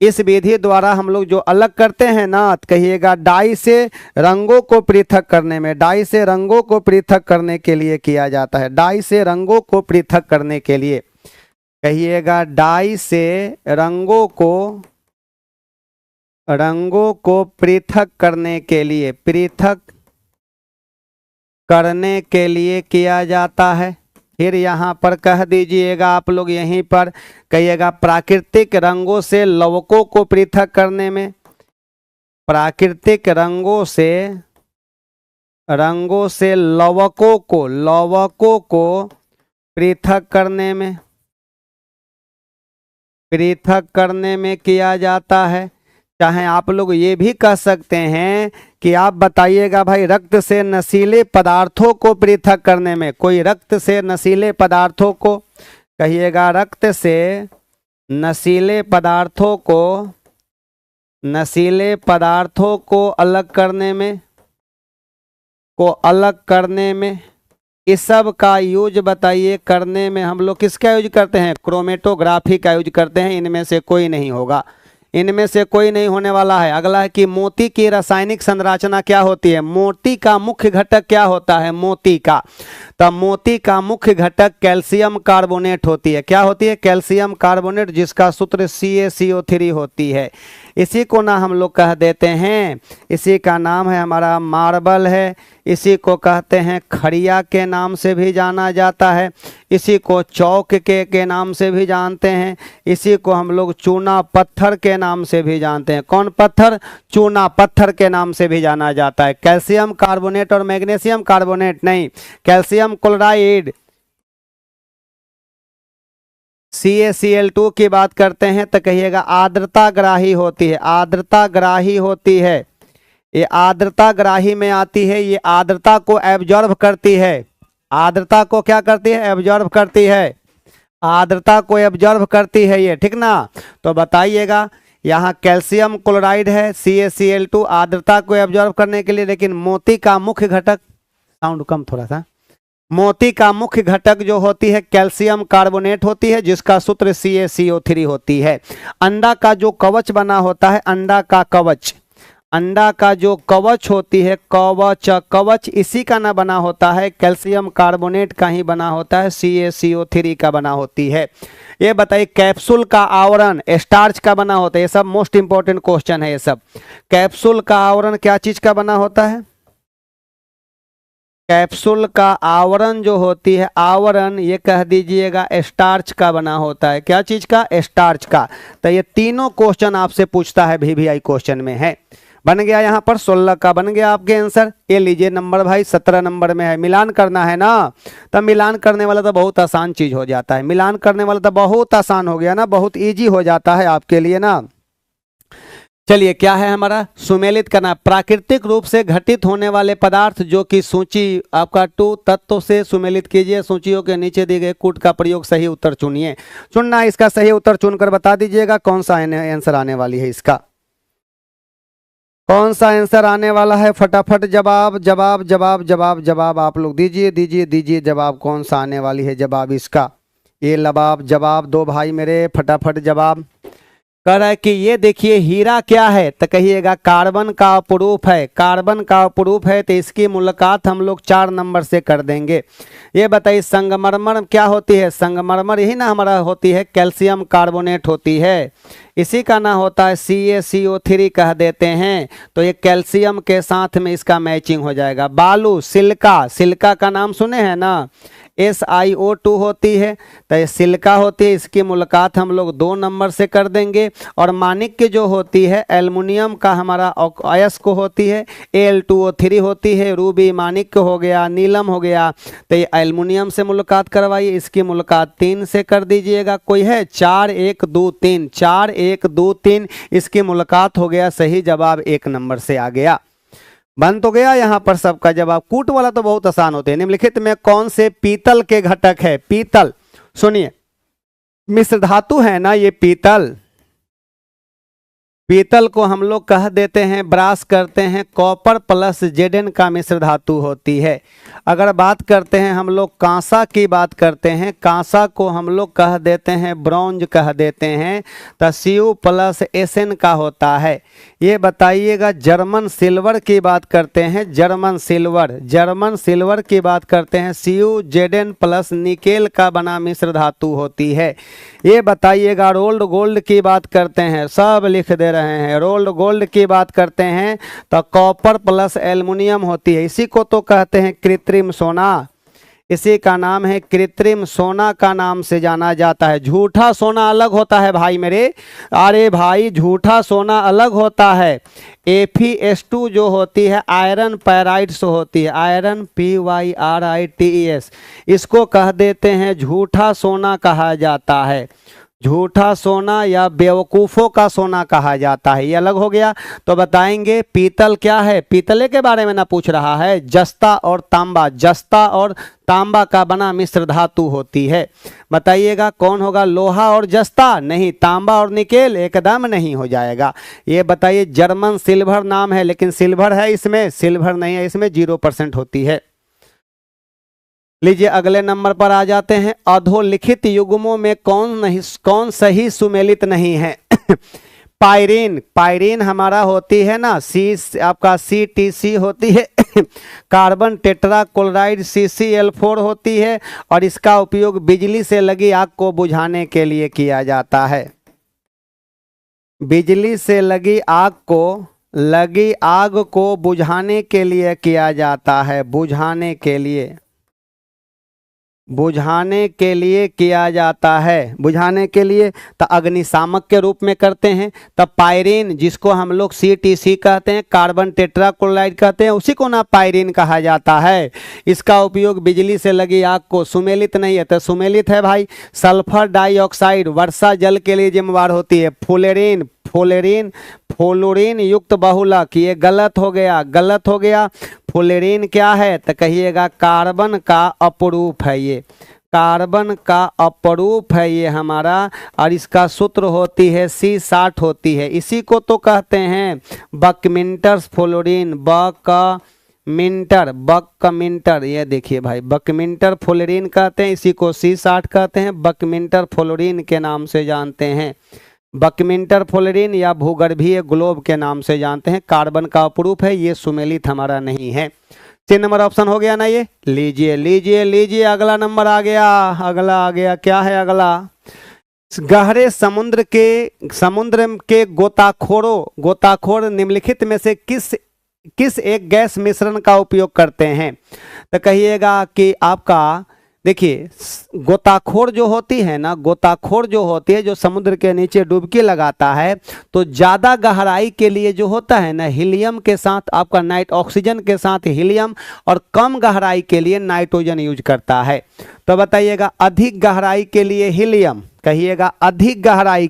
इस विधि द्वारा हम लोग जो अलग करते हैं ना, कहिएगा डाई से रंगों को पृथक करने में, डाई से रंगों को पृथक करने के लिए किया जाता है। डाई से रंगों को पृथक करने के लिए, कहिएगा डाई से रंगों को पृथक करने के लिए, पृथक करने के लिए किया जाता है। फिर यहाँ पर कह दीजिएगा आप लोग, यहीं पर कहिएगा प्राकृतिक रंगों से लवकों को पृथक करने में, प्राकृतिक रंगों से लवकों को पृथक करने में किया जाता है। चाहे आप लोग ये भी कह सकते हैं कि आप बताइएगा भाई रक्त से नशीले पदार्थों को पृथक करने में, कोई रक्त से नशीले पदार्थों को, कहिएगा रक्त से नशीले पदार्थों को अलग करने में, इस सब का यूज बताइए करने में हम लोग किसका यूज करते हैं? क्रोमेटोग्राफी का यूज करते हैं। इनमें से कोई नहीं होगा, इनमें से कोई नहीं होने वाला है। अगला है कि मोती की रासायनिक संरचना क्या होती है? मोती का मुख्य घटक क्या होता है? मोती का, तब मोती का मुख्य घटक कैल्शियम कार्बोनेट होती है। क्या होती है? कैल्शियम कार्बोनेट, जिसका सूत्र CaCO3 होती है। इसी को ना हम लोग कह देते हैं, इसी का नाम है हमारा मार्बल है, इसी को कहते हैं खड़िया के नाम से भी जाना जाता है, इसी को चौक के नाम से भी जानते हैं, इसी को हम लोग चूना पत्थर के नाम से भी जानते हैं। कौन पत्थर? चूना पत्थर के नाम से भी जाना जाता है। कैल्शियम कार्बोनेट और मैग्नीशियम कार्बोनेट नहीं, कैल्शियम क्लोराइड CaCl2 की बात करते हैं तो कहिएगा आर्द्रताग्राही होती है, आर्द्रताग्राही होती है। ये आर्द्रताग्राही में आती है, ये आर्द्रता को एब्जॉर्ब करती है। आर्द्रता को क्या करती है? एब्जॉर्ब करती है, आर्द्रता को एब्जॉर्ब करती है ये, ठीक ना। तो बताइएगा यहाँ कैल्शियम क्लोराइड है, CaCl2 आर्द्रता को एब्जॉर्ब करने के लिए, लेकिन मोती का मुख्य घटक, साउंड कम थोड़ा सा, मोती का मुख्य घटक जो होती है कैल्शियम कार्बोनेट होती है, जिसका सूत्र CaCO3 होती है। अंडा का जो कवच बना होता है, अंडा का कवच, अंडा का जो कवच होती है, कवच इसी का ना बना होता है, कैल्शियम कार्बोनेट का ही बना होता है, CaCO3 का बना होती है। ये बताइए कैप्सूल का आवरण स्टार्च का बना होता है। ये सब मोस्ट इंपॉर्टेंट क्वेश्चन है। ये सब कैप्सूल का आवरण क्या चीज का बना होता है? कैप्सूल का आवरण जो होती है, आवरण ये कह दीजिएगा स्टार्च का बना होता है। क्या चीज का? स्टार्च का। तो ये तीनों क्वेश्चन आपसे पूछता है, VVI क्वेश्चन में है। बन गया यहाँ पर 16 का बन गया आपके आंसर। ये लीजिए नंबर भाई 17 नंबर में है। मिलान करना है ना, तब मिलान करने वाला तो बहुत आसान चीज हो जाता है। मिलान करने वाला तो बहुत आसान हो गया ना, बहुत इजी हो जाता है आपके लिए ना। चलिए क्या है हमारा? सुमेलित करना। प्राकृतिक रूप से घटित होने वाले पदार्थ जो कि सूची आपका 2 तत्व से सुमेलित कीजिए। सूचियों के नीचे दिए गए कूट का प्रयोग, सही उत्तर चुनिए। चुनना, इसका सही उत्तर चुनकर बता दीजिएगा कौन सा आंसर आने वाली है, इसका कौन सा आंसर आने वाला है। फटाफट जवाब जवाब जवाब जवाब जवाब आप लोग दीजिए दीजिए दीजिए जवाब, कौन सा आने वाली है जवाब इसका। ये लबाब जवाब दो भाई मेरे, फटाफट जवाब। कह रहा है कि ये देखिए हीरा क्या है, तो कहिएगा कार्बन का अपरूप है। कार्बन का अपरूप है तो इसकी मुलाकात हम लोग 4 नंबर से कर देंगे। ये बताइए संगमरमर क्या होती है? संगमरमर यही ना हमारा होती है, कैल्शियम कार्बोनेट होती है, इसी का ना होता है CaCO3 कह देते हैं। तो ये कैल्शियम के साथ में इसका मैचिंग हो जाएगा। बालू, सिलिका, सिलिका का नाम सुने हैं ना, SiO2 होती है, तो ये सिलिका होती है, इसकी मुलाकात हम लोग 2 नंबर से कर देंगे। और माणिक्य जो होती है एल्युमिनियम का हमारा अयस्क होती है, Al2O3 होती है। रूबी माणिक्य हो गया, नीलम हो गया, तो ये एल्युमिनियम से मुलाकात करवाइए, इसकी मुलाकात 3 से कर दीजिएगा। कोई है? 4 1 2 3, 4 1 2 3, इसकी मुलाकात हो गया। सही जवाब 1 नंबर से आ गया। बन तो गया यहाँ पर सबका जवाब। कूट वाला तो बहुत आसान होते हैं। निम्नलिखित में कौन से पीतल के घटक है? पीतल, सुनिए मिश्र धातु है ना ये पीतल, पीतल को हम लोग कह देते हैं, ब्रास करते हैं, कॉपर प्लस जेडन का मिश्र धातु होती है। अगर बात करते हैं हम लोग कांसा की बात करते हैं, कांसा को हम लोग कह देते हैं ब्रॉन्ज कह देते हैं, तो Cu प्लस Sn का होता है। ये बताइएगा जर्मन सिल्वर की बात करते हैं, जर्मन सिल्वर की बात करते हैं, Cu जेडन प्लस निकेल का बना मिश्र धातु होती है। ये बताइएगा रोल्ड गोल्ड की बात करते हैं, सब लिख दे रहे हैं, रोल्ड गोल्ड की बात करते हैं तो कॉपर प्लस एल्युमिनियम होती है। इसी को तो कहते हैं कृत्रिम सोना, इसी का नाम है कृत्रिम सोना का नाम से जाना जाता है। झूठा सोना अलग होता है भाई मेरे, अरे भाई झूठा सोना अलग होता है। Fe2 जो होती है आयरन पैराइड्स होती है, आयरन PYRITES, इसको कह देते हैं झूठा सोना कहा जाता है। झूठा सोना या बेवकूफ़ों का सोना कहा जाता है, ये अलग हो गया। तो बताएंगे पीतल क्या है, पीतले के बारे में ना पूछ रहा है, जस्ता और तांबा, जस्ता और तांबा का बना मिश्र धातु होती है। बताइएगा कौन होगा, लोहा और जस्ता? नहीं, तांबा और निकेल एकदम नहीं हो जाएगा। ये बताइए जर्मन सिल्वर नाम है, लेकिन सिल्वर है इसमें, सिल्वर नहीं है इसमें, 0% होती है। लीजिए अगले नंबर पर आ जाते हैं, अधोलिखित युग्मों में कौन सही सुमेलित नहीं है? पायरीन हमारा होती है ना, आपका CTC होती है, कार्बन टेट्रा क्लोराइड CCl4 होती है, और इसका उपयोग बिजली से लगी आग को बुझाने के लिए किया जाता है। बिजली से लगी आग को बुझाने के लिए किया जाता है, बुझाने के लिए तो अग्निशामक के रूप में करते हैं। तब पायरीन जिसको हम लोग CTC कहते हैं, कार्बन टेट्रा क्लोराइड कहते हैं, उसी को ना पायरीन कहा जाता है। इसका उपयोग बिजली से लगी आग को, सुमेलित नहीं है तो सुमेलित है भाई। सल्फर डाइऑक्साइड वर्षा जल के लिए जिम्मेवार होती है। फ्लोरीन युक्त बहुलक, ये गलत हो गया। फ्लोरीन क्या है तो कहिएगा कार्बन का अपरूप है, ये कार्बन का अपरूप है ये हमारा, और इसका सूत्र होती है C60 होती है। इसी को तो कहते हैं बकमिंटर फ्लोरीन, बकमिंटर, ये देखिए भाई बकमिंटर फ्लोरीन कहते हैं, इसी को C60 कहते हैं, बकमिंटर फ्लोरीन के नाम से जानते हैं। बकमिंटर फ्लोरीन या भूगर्भीय ग्लोब के नाम से जानते हैं। कार्बन का अपरूप है, ये सुमेलित हमारा नहीं है। 3 नंबर ऑप्शन हो गया ना ये। लीजिए अगला नंबर आ गया, क्या है अगला? गहरे समुद्र के गोताखोर निम्नलिखित में से किस एक गैस मिश्रण का उपयोग करते हैं? तो कहिएगा कि आपका देखिए गोताखोर जो होती है, जो समुद्र के नीचे डुबकी लगाता है, तो ज़्यादा गहराई के लिए जो होता है ना, हीलियम के साथ आपका ऑक्सीजन के साथ हीलियम, और कम गहराई के लिए नाइट्रोजन यूज करता है। तो बताइएगा अधिक गहराई के लिए हीलियम, कहिएगा अधिक गहराई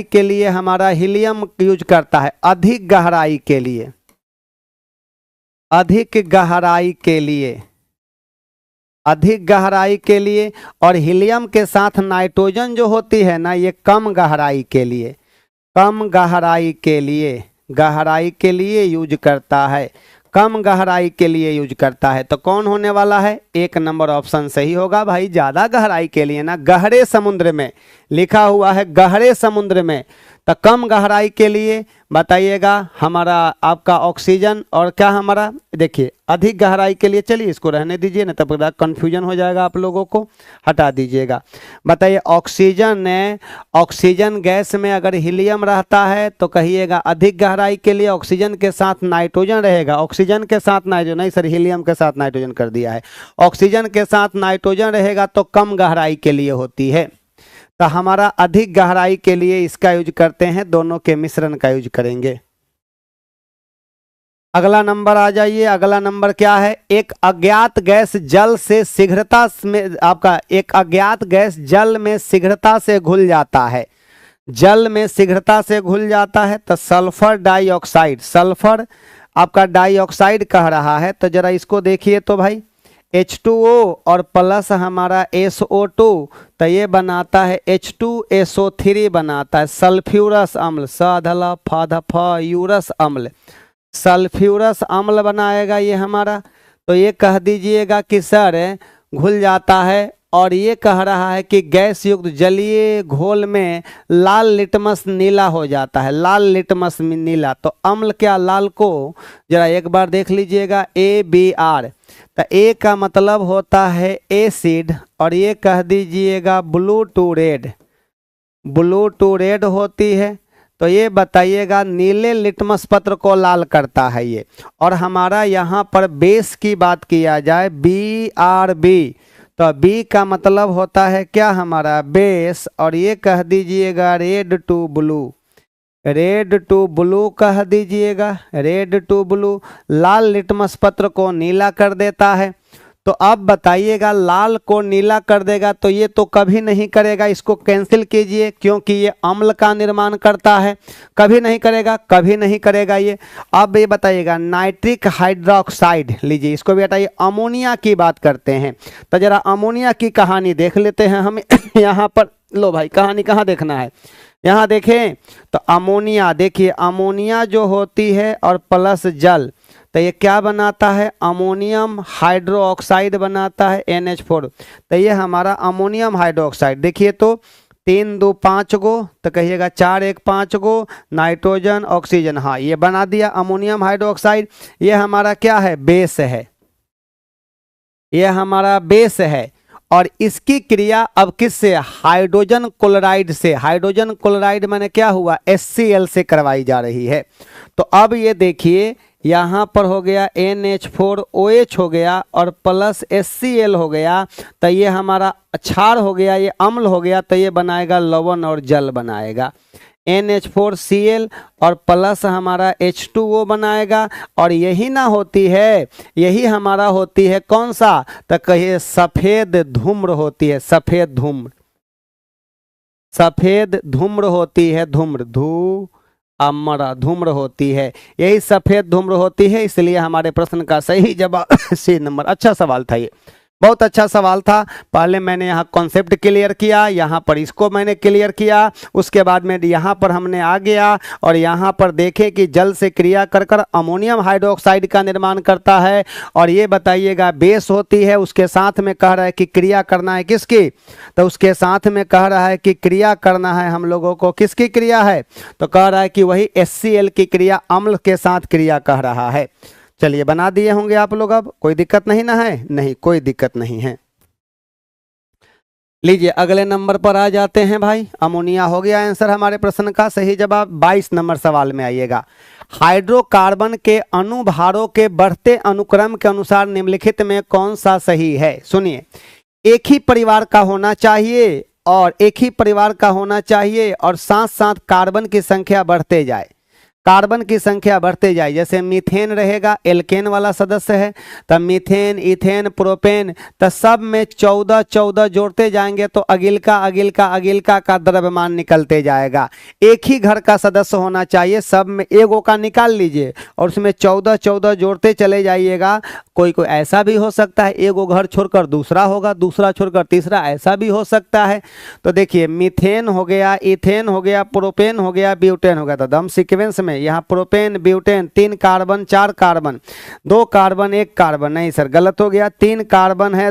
के लिए हमारा हीलियम यूज करता है, अधिक गहराई के लिए, और हीलियम के साथ नाइट्रोजन जो होती है ना, ये कम गहराई के लिए यूज करता है। तो कौन होने वाला है? 1 नंबर ऑप्शन सही होगा भाई। ज़्यादा गहराई के लिए ना, गहरे समुद्र में लिखा हुआ है, गहरे समुद्र में, तो कम गहराई के लिए बताइएगा हमारा आपका ऑक्सीजन, और क्या हमारा देखिए अधिक गहराई के लिए, चलिए इसको रहने दीजिए ना, तब कंफ्यूजन हो जाएगा आप लोगों को, हटा दीजिएगा। बताइए ऑक्सीजन गैस में अगर हीलियम रहता है तो कहिएगा अधिक गहराई के लिए ऑक्सीजन के साथ नाइट्रोजन रहेगा, ऑक्सीजन के साथ नाइट्रोजन नहीं सर, हीलियम के साथ नाइट्रोजन कर दिया है, ऑक्सीजन के साथ नाइट्रोजन रहेगा तो कम गहराई के लिए होती है। तो हमारा अधिक गहराई के लिए इसका यूज करते हैं, दोनों के मिश्रण का यूज करेंगे। अगला नंबर आ जाइए, अगला नंबर क्या है? एक अज्ञात गैस जल में शीघ्रता से घुल जाता है, तो सल्फर डाइऑक्साइड, सल्फर आपका डाइऑक्साइड कह रहा है। तो जरा इसको देखिए तो भाई, H2O और प्लस हमारा SO2, तो ये बनाता है H2SO3 बनाता है सल्फ्यूरस अम्ल, सधल फधफ यूरस अम्ल, सल्फ्यूरस अम्ल बनाएगा ये हमारा। तो ये कह दीजिएगा कि सर घुल जाता है, और ये कह रहा है कि गैस युक्त जलीय घोल में लाल लिटमस नीला हो जाता है, लाल लिटमस नीला। तो अम्ल क्या, लाल को जरा एक बार देख लीजिएगा, ABR, तो ए का मतलब होता है एसिड, और ये कह दीजिएगा blue to red, blue to red होती है। तो ये बताइएगा नीले लिटमस पत्र को लाल करता है ये। और हमारा यहाँ पर बेस की बात किया जाए, BRB, तो बी का मतलब होता है क्या हमारा बेस, और ये कह दीजिएगा red to blue, red to blue कह दीजिएगा, रेड टू ब्लू लाल लिटमस पत्र को नीला कर देता है। तो अब बताइएगा लाल को नीला कर देगा, तो ये तो कभी नहीं करेगा, इसको कैंसिल कीजिए, क्योंकि ये अम्ल का निर्माण करता है, कभी नहीं करेगा, कभी नहीं करेगा ये। अब ये बताइएगा नाइट्रिक हाइड्रोक्साइड, लीजिए इसको भी हटाइए, अमोनिया की बात करते हैं। तो जरा अमोनिया की कहानी देख लेते हैं हम यहाँ पर। लो भाई कहानी कहाँ देखना है, यहाँ देखें तो अमोनिया, देखिए अमोनिया जो होती है और प्लस जल, तो ये क्या बनाता है, अमोनियम हाइड्रोक्साइड बनाता है NH4। तो ये हमारा अमोनियम हाइड्रोक्साइड, देखिए तो 3 2 5 गो, तो कहिएगा 4 1 5 गो नाइट्रोजन ऑक्सीजन, हाँ ये बना दिया अमोनियम हाइड्रोक्साइड। ये हमारा क्या है, बेस है, ये हमारा बेस है। और इसकी क्रिया अब किससे, हाइड्रोजन क्लोराइड से, हाइड्रोजन क्लोराइड माने क्या हुआ, HCl से करवाई जा रही है। तो अब ये देखिए यहाँ पर हो गया NH4OH हो गया और प्लस HCl हो गया, तो ये हमारा क्षार हो गया, ये अम्ल हो गया, तो ये बनाएगा लवण और जल बनाएगा। NH4Cl और प्लस हमारा H2O बनाएगा। और यही ना होती है, यही हमारा होती है कौन सा, तो कहिए सफेद धूम्र होती है, सफेद धूम्र, सफेद धूम्र होती है, धूम्र धू अमरा धूम्र होती है, यही सफेद धूम्र होती है। इसलिए हमारे प्रश्न का सही जवाब C नंबर। अच्छा सवाल था ये, बहुत अच्छा सवाल था। पहले मैंने यहाँ कॉन्सेप्ट क्लियर किया, यहाँ पर इसको मैंने क्लियर किया, उसके बाद में यहाँ पर हमने आ गया और यहाँ पर देखे कि जल से क्रिया कर कर अमोनियम हाइड्रोक्साइड का निर्माण करता है। और ये बताइएगा बेस होती है, उसके साथ में कह रहा है कि क्रिया करना है किसकी, तो उसके साथ में कह रहा है कि क्रिया करना है हम लोगों को, किसकी क्रिया है, तो कह रहा है कि वही HCl की क्रिया, अम्ल के साथ क्रिया कह रहा है। चलिए बना दिए होंगे आप लोग, अब कोई दिक्कत नहीं ना है, नहीं कोई दिक्कत नहीं है। लीजिए अगले नंबर पर आ जाते हैं भाई। अमोनिया हो गया आंसर हमारे प्रश्न का, सही जवाब 22 नंबर सवाल में आइएगा। हाइड्रोकार्बन के अणुभारों के बढ़ते अनुक्रम के अनुसार निम्नलिखित में कौन सा सही है। सुनिए, एक ही परिवार का होना चाहिए, और एक ही परिवार का होना चाहिए और साथ साथ कार्बन की संख्या बढ़ते जाए, कार्बन की संख्या बढ़ते जाए। जैसे मीथेन रहेगा, एल्केन वाला सदस्य है, तब मीथेन, इथेन, प्रोपेन, तो सब में 14 जोड़ते जाएंगे तो अगिलका अगिलका अगिलका का द्रव्यमान निकलते जाएगा। एक ही घर का सदस्य होना चाहिए, सब में एगो का निकाल लीजिए और उसमें 14 जोड़ते चले जाइएगा। कोई कोई ऐसा भी हो सकता है एगो घर छोड़कर दूसरा होगा, दूसरा छोड़कर तीसरा, ऐसा भी हो सकता है। तो देखिए मीथेन हो गया, इथेन हो गया, प्रोपेन हो गया, ब्यूटेन हो गया। तो दम सीक्वेंस में यहाँ propane, butane, 3 carbon 4 carbon, 2 carbon 1 carbon, नहीं सर गलत हो गया, 3 कार्बन है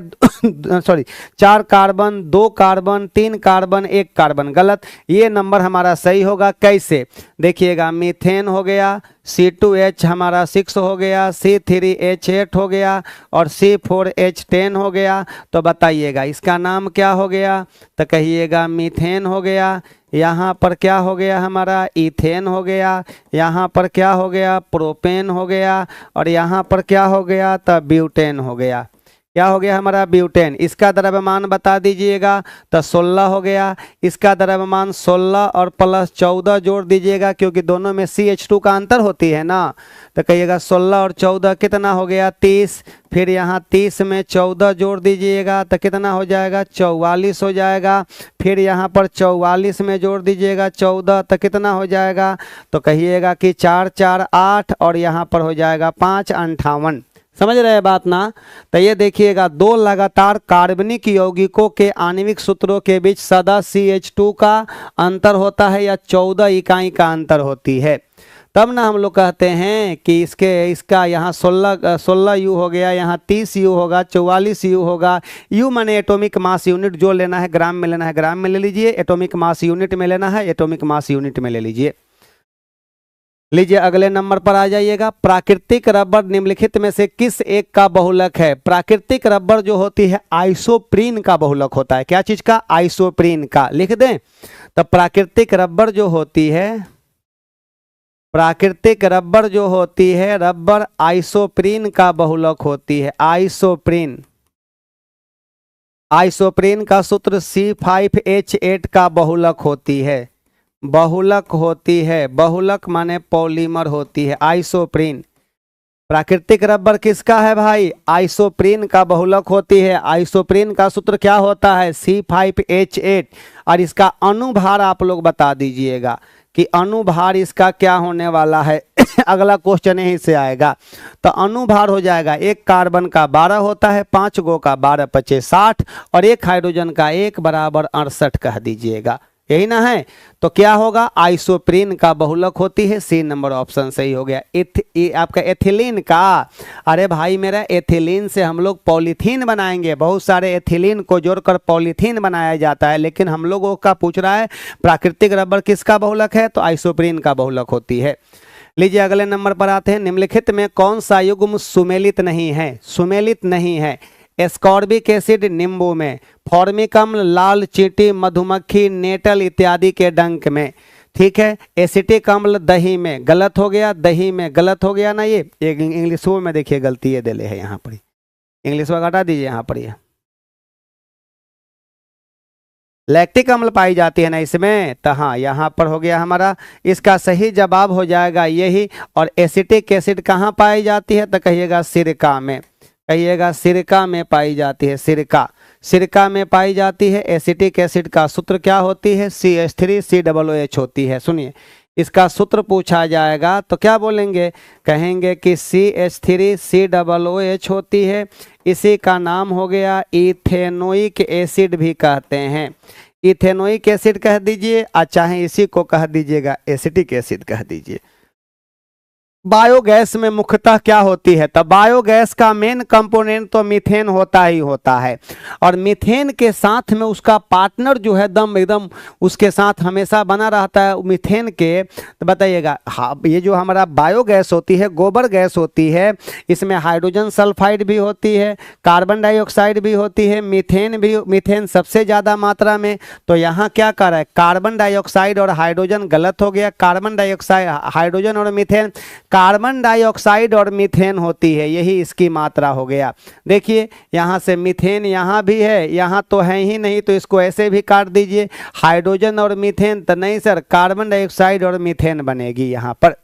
sorry 4 carbon 2 carbon 3 carbon 1 carbon, गलत। ये नंबर हमारा सही होगा। कैसे देखिएगा, मीथेन हो गया, C2H हमारा 6 हो गया, C3H8 हो गया और C4H10 हो गया। तो बताइएगा इसका नाम क्या हो गया, तो कहिएगा मीथेन हो गया। यहाँ पर क्या हो गया हमारा, इथेन हो गया। यहाँ पर क्या हो गया, प्रोपेन हो गया। और यहाँ पर क्या हो गया, तो ब्यूटेन हो गया। क्या हो गया हमारा, ब्यूटेन। इसका द्रव्यमान बता दीजिएगा, तो 16 हो गया। इसका द्रव्यमान 16 और प्लस 14 जोड़ दीजिएगा, क्योंकि दोनों में CH2 का अंतर होती है ना। तो कहिएगा 16 और 14 कितना हो गया, 30। फिर यहाँ 30 में 14 जोड़ दीजिएगा तो कितना हो जाएगा, 44 हो जाएगा। फिर यहाँ पर 44 में जोड़ दीजिएगा 14 तो कितना हो जाएगा, तो कहिएगा कि 4 4 8 और यहाँ पर हो जाएगा 5 58। समझ रहे हैं बात ना। तो ये देखिएगा, दो लगातार कार्बनिक यौगिकों के आणविक सूत्रों के बीच सदा CH2 का अंतर होता है या 14 इकाई का अंतर होती है। तब ना हम लोग कहते हैं कि इसका यहाँ 16 U हो गया, यहाँ 30 U होगा, 44 U होगा। U माने एटॉमिक मास यूनिट, जो लेना है ग्राम में लेना है ग्राम में ले लीजिए, एटॉमिक मास यूनिट में लेना है एटॉमिक मास यूनिट में ले लीजिए। लीजिए अगले नंबर पर आ जाइएगा। प्राकृतिक रबर निम्नलिखित में से किस एक का बहुलक है? प्राकृतिक रबर जो होती है आइसोप्रीन का बहुलक होता है। क्या चीज का? आइसोप्रीन का। लिख दें तो प्राकृतिक रबर जो होती है, प्राकृतिक रबर जो होती है, रबर आइसोप्रीन का बहुलक होती है। आइसोप्रीन, आइसोप्रीन का सूत्र C5H8 का बहुलक होती है। बहुलक होती है, बहुलक माने पॉलीमर होती है आइसोप्रीन। प्राकृतिक रबर किसका है भाई? आइसोप्रीन का बहुलक होती है। आइसोप्रीन का सूत्र क्या होता है? C5H8। और इसका अनुभार आप लोग बता दीजिएगा कि अनुभार इसका क्या होने वाला है। अगला क्वेश्चन यहीं से आएगा। तो अनुभार हो जाएगा, एक कार्बन का 12 होता है, 5 गो का 12 पचे 60 और एक हाइड्रोजन का 1 बराबर 68 कह दीजिएगा। यही ना है। तो क्या होगा? आइसोप्रीन का बहुलक होती है। C नंबर ऑप्शन सही हो गया। आपका एथिलीन का, अरे भाई मेरा एथिलीन से हम लोग पॉलीथीन बनाएंगे, बहुत सारे एथिलीन को जोड़कर पॉलीथीन बनाया जाता है, लेकिन हम लोगों का पूछ रहा है प्राकृतिक रबर किसका बहुलक है, तो आइसोप्रीन का बहुलक होती है। लीजिए अगले नंबर पर आते हैं। निम्नलिखित में कौन सा युग्म सुमेलित नहीं है? सुमेलित नहीं है। एस्कॉर्बिक एसिड नींबू में, फॉर्मिक अम्ल लाल चींटी मधुमक्खी नेटल इत्यादि के डंक में, ठीक है। एसिटिक अम्ल दही में, गलत हो गया, दही में गलत हो गया ना। ये इंग्लिशों में देखिए गलती ये दिले है, यहाँ पर इंग्लिश में हटा दीजिए, यहाँ पर ये लैक्टिक अम्ल पाई जाती है ना इसमें, तो हाँ यहाँ पर हो गया हमारा। इसका सही जवाब हो जाएगा यही। और एसिटिक एसिड कहाँ पाई जाती है? तो कहिएगा सिरका में, कहिएगा सिरका में पाई जाती है। सिरका, सिरका में पाई जाती है। एसिटिक एसिड का सूत्र क्या होती है? CH3COOH होती है। सुनिए इसका सूत्र पूछा जाएगा तो क्या बोलेंगे? कहेंगे कि CH3COOH होती है। इसी का नाम हो गया इथेनोइक एसिड भी कहते हैं। इथेनोइक एसिड कह दीजिए, और चाहे इसी को कह दीजिएगा एसिटिक एसिड कह दीजिए। बायोगैस में मुख्यतः क्या होती है? तो बायोगैस का मेन कंपोनेंट तो मीथेन होता ही होता है, और मीथेन के साथ में उसका पार्टनर जो है एकदम उसके साथ हमेशा बना रहता है मीथेन के। तो बताइएगा, हाँ ये जो हमारा बायोगैस होती है, गोबर गैस होती है, इसमें हाइड्रोजन सल्फाइड भी होती है, कार्बन डाइऑक्साइड भी होती है, मीथेन भी, मीथेन सबसे ज़्यादा मात्रा में। तो यहाँ क्या कर रहा है? कार्बन डाइऑक्साइड और हाइड्रोजन गलत हो गया। कार्बन डाइऑक्साइड, हाइड्रोजन और मीथेन, कार्बन डाइऑक्साइड और मीथेन होती है, यही इसकी मात्रा हो गया। देखिए यहाँ से मीथेन यहाँ भी है, यहाँ तो है ही नहीं, तो इसको ऐसे भी काट दीजिए। हाइड्रोजन और मीथेन तो नहीं सर, कार्बन डाइऑक्साइड और मीथेन बनेगी यहाँ पर।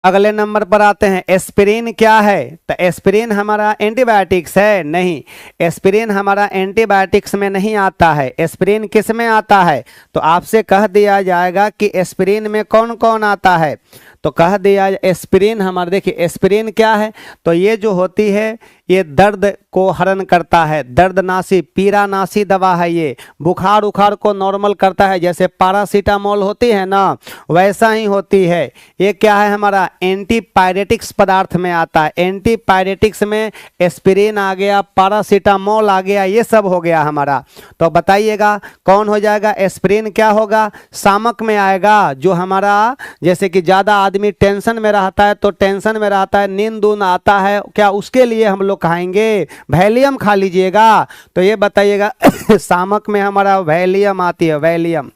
अगले नंबर पर आते हैं। एस्पिरिन क्या है? तो एस्पिरिन हमारा एंटीबायोटिक्स है? नहीं, एस्पिरिन हमारा एंटीबायोटिक्स में नहीं आता है। एस्पिरिन किस में आता है? तो आपसे कह दिया जाएगा कि एस्पिरिन में कौन कौन आता है, तो कह दिया एस्पिरिन हमारा, देखिए एस्पिरिन क्या है? तो ये जो होती है ये दर्द को हरण करता है, दर्दनाशी पीड़ानाशी दवा है ये, बुखार उखार को नॉर्मल करता है, जैसे पैरासीटामोल होती है ना वैसा ही होती है। ये क्या है हमारा? एंटीपायरेटिक्स पदार्थ में आता है। एंटीपायरेटिक्स में एस्पिरिन आ गया, पैरासीटामोल आ गया, ये सब हो गया हमारा। तो बताइएगा कौन हो जाएगा? एस्पिरिन क्या होगा? शामक में आएगा, जो हमारा जैसे कि ज़्यादा आदमी टेंशन में रहता है, तो टेंशन में रहता है, नींद दून आता है, क्या उसके लिए हम लोग खाएंगे? वैलियम खा लीजिएगा। तो ये बताइएगा शामक में हमारा वैलियम आती है। वैलियम,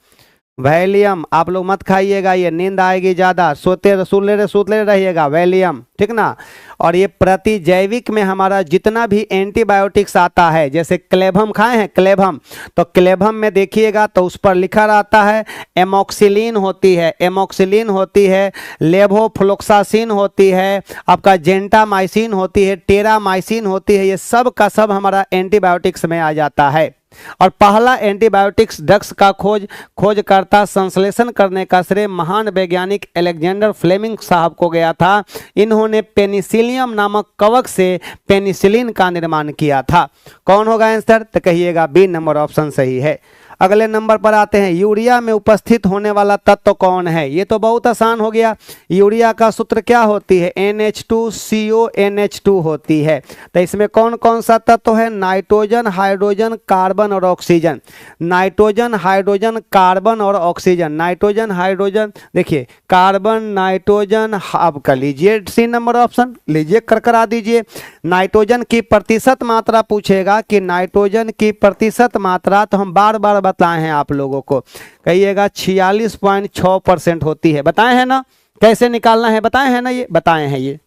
वैलियम आप लोग मत खाइएगा, ये नींद आएगी ज़्यादा, सोते रहिएगा। वैलियम, ठीक ना। और ये प्रतिजैविक में हमारा जितना भी एंटीबायोटिक्स आता है, जैसे क्लेवम खाए हैं, क्लेवम, तो क्लेवम में देखिएगा तो उस पर लिखा रहता है एमोक्सिलिन होती है, एमोक्सिलिन होती है, लेवोफ्लोक्सासिन होती है, आपका जेंटामाइसिन होती है, टेरामाइसिन होती है। ये सब का सब हमारा एंटीबायोटिक्स में आ जाता है। और पहला एंटीबायोटिक्स ड्रग्स का खोजकर्ता संश्लेषण करने का श्रेय महान वैज्ञानिक अलेक्जेंडर फ्लेमिंग साहब को गया था। इन्होंने जिन्होंने पेनिसिलियम नामक कवक से पेनिसिलिन का निर्माण किया था? कौन होगा आंसर? तो कहिएगा बी नंबर ऑप्शन सही है। अगले नंबर पर आते हैं, यूरिया में उपस्थित होने वाला तत्व कौन है? ये तो बहुत आसान हो गया। यूरिया का सूत्र क्या होती है? NH2CO NH2 होती है। तो इसमें कौन कौन सा तत्व है? नाइट्रोजन, हाइड्रोजन, कार्बन और ऑक्सीजन। नाइट्रोजन, हाइड्रोजन, कार्बन और ऑक्सीजन। नाइट्रोजन, हाइड्रोजन, देखिए कार्बन, नाइट्रोजन, आप कर लीजिए सी नंबर ऑप्शन, लीजिए करा दीजिए। नाइट्रोजन की प्रतिशत मात्रा पूछेगा कि नाइट्रोजन की प्रतिशत मात्रा, तो हम बार बार बताए हैं आप लोगों को, कहिएगा 46.6% होती है। बताए हैं ना कैसे निकालना है? बताए हैं ना, ये बताए हैं ये।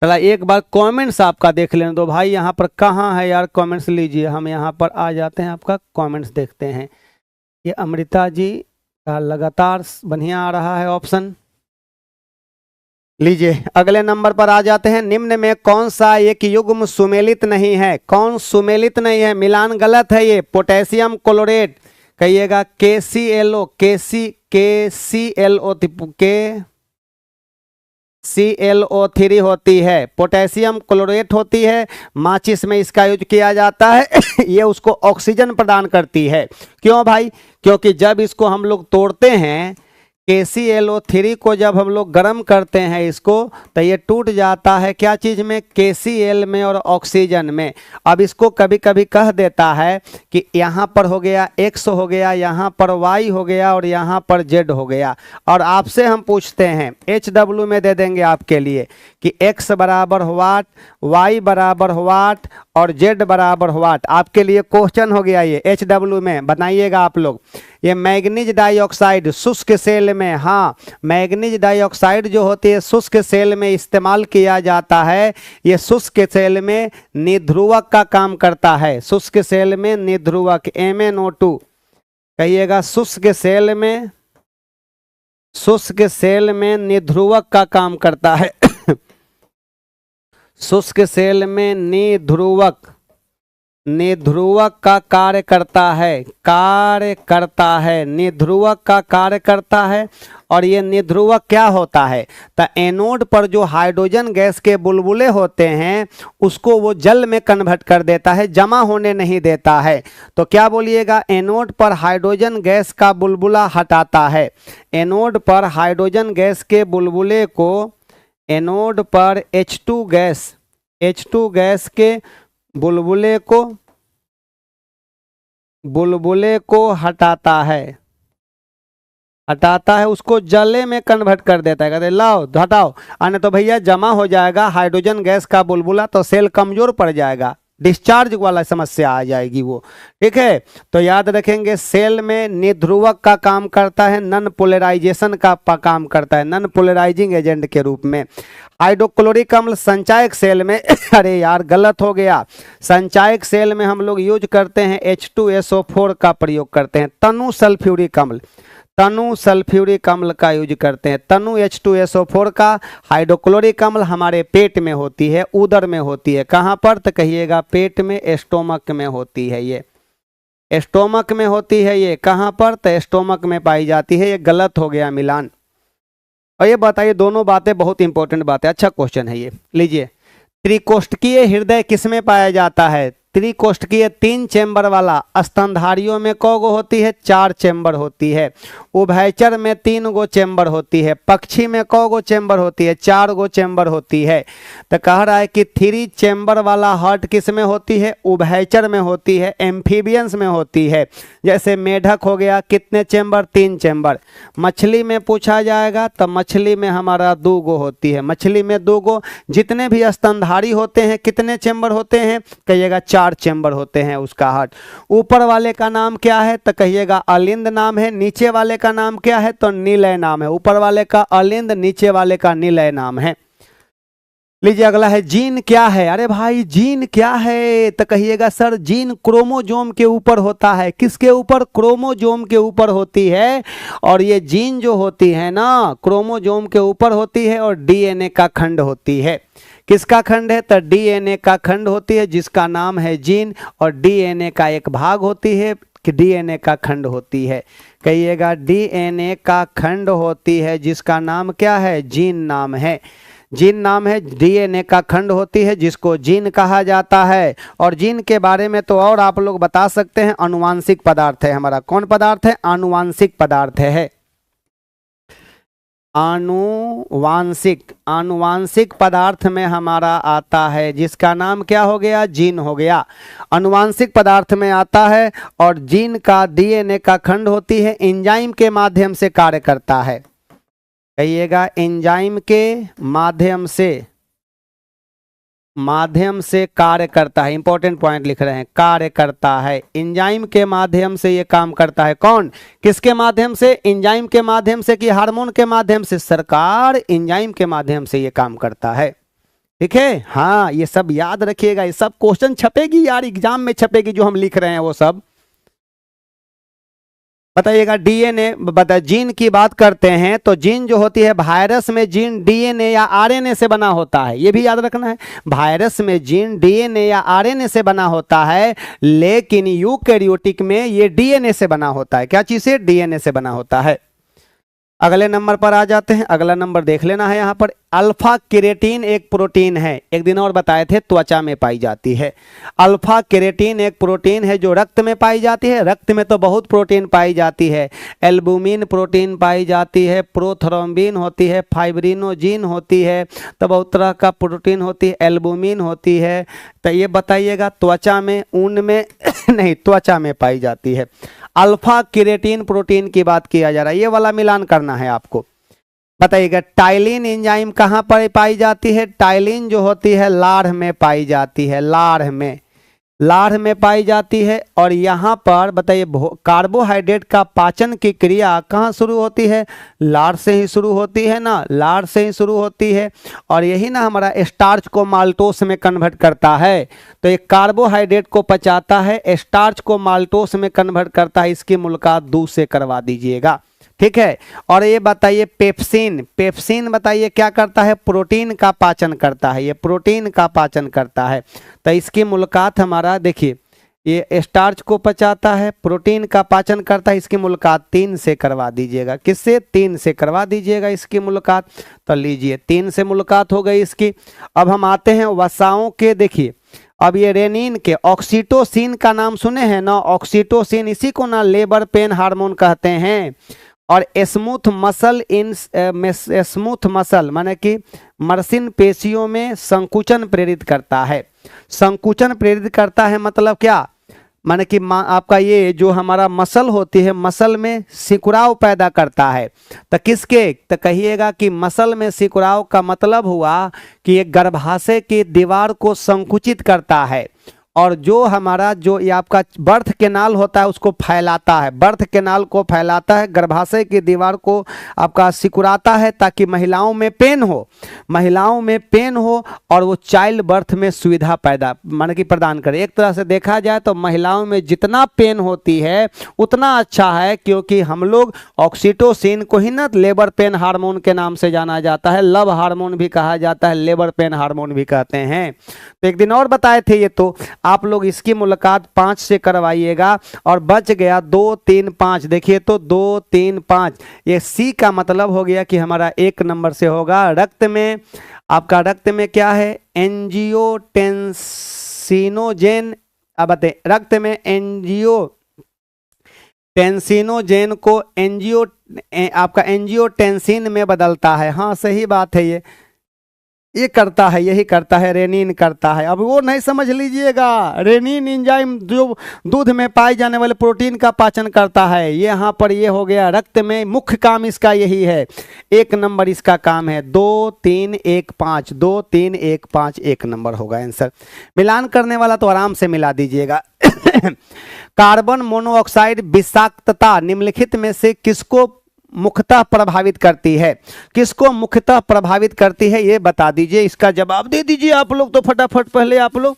चला एक बार कमेंट्स आपका देख लेने दो भाई, यहाँ पर कहाँ है यार कमेंट्स? लीजिए हम यहाँ पर आ जाते हैं, आपका कमेंट्स देखते हैं। ये अमृता जी का लगातार बढ़िया आ रहा है ऑप्शन। लीजिए अगले नंबर पर आ जाते हैं, निम्न में कौन सा एक युग्म सुमेलित नहीं है? कौन सुमेलित नहीं है? मिलान गलत है ये। पोटेशियम क्लोरेट, कहिएगा KClO, KClO3 होती है, पोटेशियम क्लोरेट होती है, माचिस में इसका यूज किया जाता है ये उसको ऑक्सीजन प्रदान करती है। क्यों भाई? क्योंकि जब इसको हम लोग तोड़ते हैं, KClO3 को जब हम लोग गर्म करते हैं इसको, तो ये टूट जाता है क्या चीज़ में? KCl में और ऑक्सीजन में। अब इसको कभी कभी कह देता है कि यहाँ पर हो गया X हो गया, यहाँ पर Y हो गया और यहाँ पर Z हो गया। और आपसे हम पूछते हैं, HW में दे देंगे आपके लिए कि X बराबर वाट, Y बराबर वाट और Z बराबर वाट। आपके लिए क्वेश्चन हो गया ये HW में, बताइएगा आप लोग। ये मैग्नीज डाइऑक्साइड शुष्क सेल में, हाँ मैग्नीज डाइऑक्साइड जो होती है शुष्क सेल में इस्तेमाल किया जाता है। ये शुष्क सेल में निध्रुवक का काम करता है। शुष्क सेल में निध्रुवक MnO2, कहिएगा शुष्क सेल में निध्रुवक का काम करता है शुष्क सेल में निध्रुवक का कार्य करता है, निध्रुवक का कार्य करता है। और ये निध्रुवक क्या होता है? तो एनोड पर जो हाइड्रोजन गैस के बुलबुले होते हैं उसको वो जल में कन्वर्ट कर देता है, जमा होने नहीं देता है। तो क्या बोलिएगा? एनोड पर हाइड्रोजन गैस का बुलबुला हटाता है। एनोड पर हाइड्रोजन गैस के बुलबुले को, एनोड पर H2 गैस के बुलबुले को हटाता है, उसको जले में कन्वर्ट कर देता है। कहते लाओ हटाओ, आने तो भैया जमा हो जाएगा हाइड्रोजन गैस का बुलबुला, तो सेल कमजोर पड़ जाएगा, डिस्चार्ज वाला समस्या आ जाएगी वो। ठीक है, तो याद रखेंगे सेल में निध्रुवक का काम करता है, नन पोलराइजेशन का काम करता है, नन पोलराइजिंग एजेंट के रूप में। हाइड्रोक्लोरिक अम्ल संचायक सेल में अरे यार गलत हो गया, संचायक सेल में हम लोग यूज करते हैं H2SO4 का प्रयोग करते हैं। तनु सल्फ्यूरिक अम्ल का यूज करते हैं, तनु H2SO4 का। हाइड्रोक्लोरिक अम्ल हमारे पेट में होती है, उदर में होती है। कहाँ पर? तो कहिएगा पेट में, स्टोमक में होती है ये, स्टोमक में होती है ये। कहाँ पर? तो स्टोमक में पाई जाती है। ये गलत हो गया मिलान। और ये बताइए, दोनों बातें बहुत इंपॉर्टेंट बात है, अच्छा क्वेश्चन है ये। लीजिए, त्रिकोष्ठकीय हृदय किसमें पाया जाता है? त्रिकोष्ठकीय 3 चैम्बर वाला स्तनधारियों में कौगो होती है? 4 चैम्बर होती है। उभयचर में 3 गो चैम्बर होती है। पक्षी में कौगो चैम्बर होती है? 4 गो चैम्बर होती है। तो कह रहा है कि 3 चैम्बर वाला हार्ट किस में होती है? उभयचर में होती है, एम्फीबियंस में होती है। जैसे मेढक हो गया, कितने चैम्बर? 3 चैम्बर। मछली में पूछा जाएगा तो मछली में हमारा 2 गो होती है, मछली में 2 गो। जितने भी स्तनधारी होते हैं कितने चैम्बर होते हैं? कहिएगा 4 चैम्बर होते हैं उसका हार्ट। ऊपर वाले का नाम क्या है? तो कहिएगा अलिंद नाम है। नीचे वाले का नाम क्या है? तो निलय नाम है। ऊपर वाले का अलिंद, नीचे वाले का निलय नाम है। लीजिए अगला है, जीन क्या है? अरे भाई जीन क्या है? तो कहिएगा सर जीन क्रोमोजोम के ऊपर होता है। किसके ऊपर? क्रोमोजोम के ऊपर होती है। और ये जीन जो होती है ना, क्रोमोजोम के ऊपर होती है और DNA का खंड होती है। किसका खंड है? तो DNA का खंड होती है जिसका नाम है जीन, और DNA का एक भाग होती है कि डीएनए का खंड होती है, कहिएगा डीएनए का खंड होती है जिसका नाम क्या है, जीन नाम है। जीन नाम है, डीएनए का खंड होती है जिसको जीन कहा जाता है। और जीन के बारे में तो और आप लोग बता सकते हैं, आनुवांशिक पदार्थ है हमारा। कौन पदार्थ है, आनुवांशिक पदार्थ है। आनुवांशिक, आनुवांशिक पदार्थ में हमारा आता है जिसका नाम क्या हो गया, जीन हो गया। आनुवांशिक पदार्थ में आता है और जीन का डीएनए का खंड होती है, एंजाइम के माध्यम से कार्य करता है। कहिएगा एंजाइम के माध्यम से कार्य करता है। इंपॉर्टेंट पॉइंट लिख रहे हैं, कार्य करता है, एंजाइम के माध्यम से ये काम करता है। कौन, किसके माध्यम से, एंजाइम के माध्यम से कि हार्मोन के माध्यम से, सरकार एंजाइम के माध्यम से ये काम करता है। ठीक है, हाँ ये सब याद रखिएगा, ये सब क्वेश्चन छपेगी यार, एग्जाम में छपेगी जो हम लिख रहे हैं वो सब। बताइएगा डीएनए, बता जीन की बात करते हैं तो जीन जो होती है, वायरस में जीन डीएनए या आरएनए से बना होता है, ये भी याद रखना है। वायरस में जीन डीएनए या आरएनए से बना होता है, लेकिन यूकैरियोटिक में ये डीएनए से बना होता है। क्या चीज से, डीएनए से बना होता है। अगले नंबर पर आ जाते हैं, अगला नंबर देख लेना है यहाँ पर। अल्फा केरेटीन एक प्रोटीन है, एक दिन और बताए थे, त्वचा में पाई जाती है। अल्फा केरेटीन एक प्रोटीन है जो रक्त में पाई जाती है। रक्त में तो बहुत प्रोटीन पाई जाती है, एल्बुमिन प्रोटीन पाई जाती है, प्रोथ्रोम्बिन होती है, फाइब्रिनोजिन होती है, तो बहुत तरह का प्रोटीन होती है, एल्बुमिन होती है। तो ये बताइएगा त्वचा में, ऊन में नहीं, त्वचा में पाई जाती है। अल्फा केरेटीन प्रोटीन की बात किया जा रहा है, ये वाला मिलान करना है आपको। बताइएगा टाइलिन एंजाइम कहाँ पर पाई जाती है, टाइलिन जो होती है लार में पाई जाती है, लार में पाई जाती है। और यहाँ पर बताइए कार्बोहाइड्रेट का पाचन की क्रिया कहाँ शुरू होती है, लार से ही शुरू होती है ना, लार से ही शुरू होती है। और यही ना हमारा स्टार्च को माल्टोस में कन्वर्ट करता है। तो ये कार्बोहाइड्रेट को पचाता है, स्टार्च को माल्टोस में कन्वर्ट करता है। इसकी मुलाकात दूध से करवा दीजिएगा, ठीक है। और ये बताइए पेप्सिन बताइए क्या करता है, प्रोटीन का पाचन करता है, ये प्रोटीन का पाचन करता है। तो इसकी मुलाकात हमारा देखिए, ये स्टार्च को पचाता है, प्रोटीन का पाचन करता है। इसकी मुलाकात 3 से करवा दीजिएगा, किससे, 3 से करवा दीजिएगा इसकी मुलाकात। तो लीजिए 3 से मुलाकात हो गई इसकी। अब हम आते हैं वसाओं के, देखिए अब ये रेनिन के, ऑक्सीटोसिन का नाम सुने हैं ना, ऑक्सीटोसिन, इसी को ना लेबर पेन हार्मोन कहते हैं। और स्मूथ मसल माने कि मर्सिन पेशियों में संकुचन प्रेरित करता है। संकुचन प्रेरित करता है मतलब क्या, माने कि आपका ये जो हमारा मसल होती है, मसल में सिकुड़ाव पैदा करता है। तो किसके, तो कहिएगा कि मसल में सिकुड़ाव का मतलब हुआ कि ये गर्भाशय की दीवार को संकुचित करता है। और जो हमारा जो ये आपका बर्थ कैनाल होता है उसको फैलाता है, बर्थ कैनाल को फैलाता है, गर्भाशय की दीवार को आपका सिकुड़ाता है ताकि महिलाओं में पेन हो और वो चाइल्ड बर्थ में सुविधा पैदा माने कि प्रदान करे। एक तरह से देखा जाए तो महिलाओं में जितना पेन होती है उतना अच्छा है, क्योंकि हम लोग ऑक्सीटोसिन को ही ना लेबर पेन हार्मोन के नाम से जाना जाता है, लव हार्मोन भी कहा जाता है, लेबर पेन हार्मोन भी कहते हैं। तो एक दिन और बताए थे ये, तो आप लोग इसकी मुलाकात 5 से करवाइएगा। और बच गया 2, 3, 5, देखिए तो 2, 3, 5, ये सी का मतलब हो गया कि हमारा 1 नंबर से होगा। रक्त में आपका, रक्त में क्या है, एंजियोटेंसिनोजेन। अब बताइए रक्त में एंजियोटेंसिनोजेन को आपका एंजियोटेंसिन में बदलता है। हाँ सही बात है, ये करता है, यही करता है, रेनिन करता है। अब वो नहीं समझ लीजिएगा, रेनिन एंजाइम जो दूध में पाए जाने वाले प्रोटीन का पाचन करता है। ये यहाँ पर ये हो गया, रक्त में मुख्य काम इसका यही है, 1 नंबर इसका काम है। 2, 3, 1, 5, 2, 3, 1, 5, 1 नंबर होगा आंसर। मिलान करने वाला तो आराम से मिला दीजिएगा। कार्बन मोनोऑक्साइड विषाक्तता निम्नलिखित में से किसको मुख्यतः प्रभावित करती है, किसको मुख्यतः प्रभावित करती है ये बता दीजिए, इसका जवाब दे दीजिए आप लोग तो फटाफट। पहले आप लोग,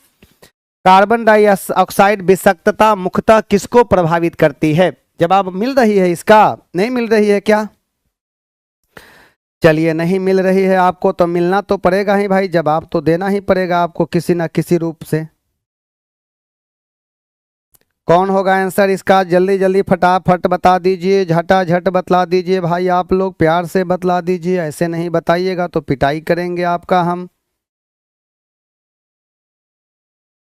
कार्बन डाइऑक्साइड विषाक्तता मुख्यतः किसको प्रभावित करती है, जवाब मिल रही है इसका, नहीं मिल रही है क्या, चलिए नहीं मिल रही है आपको तो मिलना तो पड़ेगा ही भाई, जवाब तो देना ही पड़ेगा आपको किसी ना किसी रूप से। कौन होगा आंसर इसका? जल्दी जल्दी फटाफट बता दीजिए, झटाझट बतला दीजिए भाई, आप लोग प्यार से बतला दीजिए, ऐसे नहीं बताइएगा तो पिटाई करेंगे आपका हम।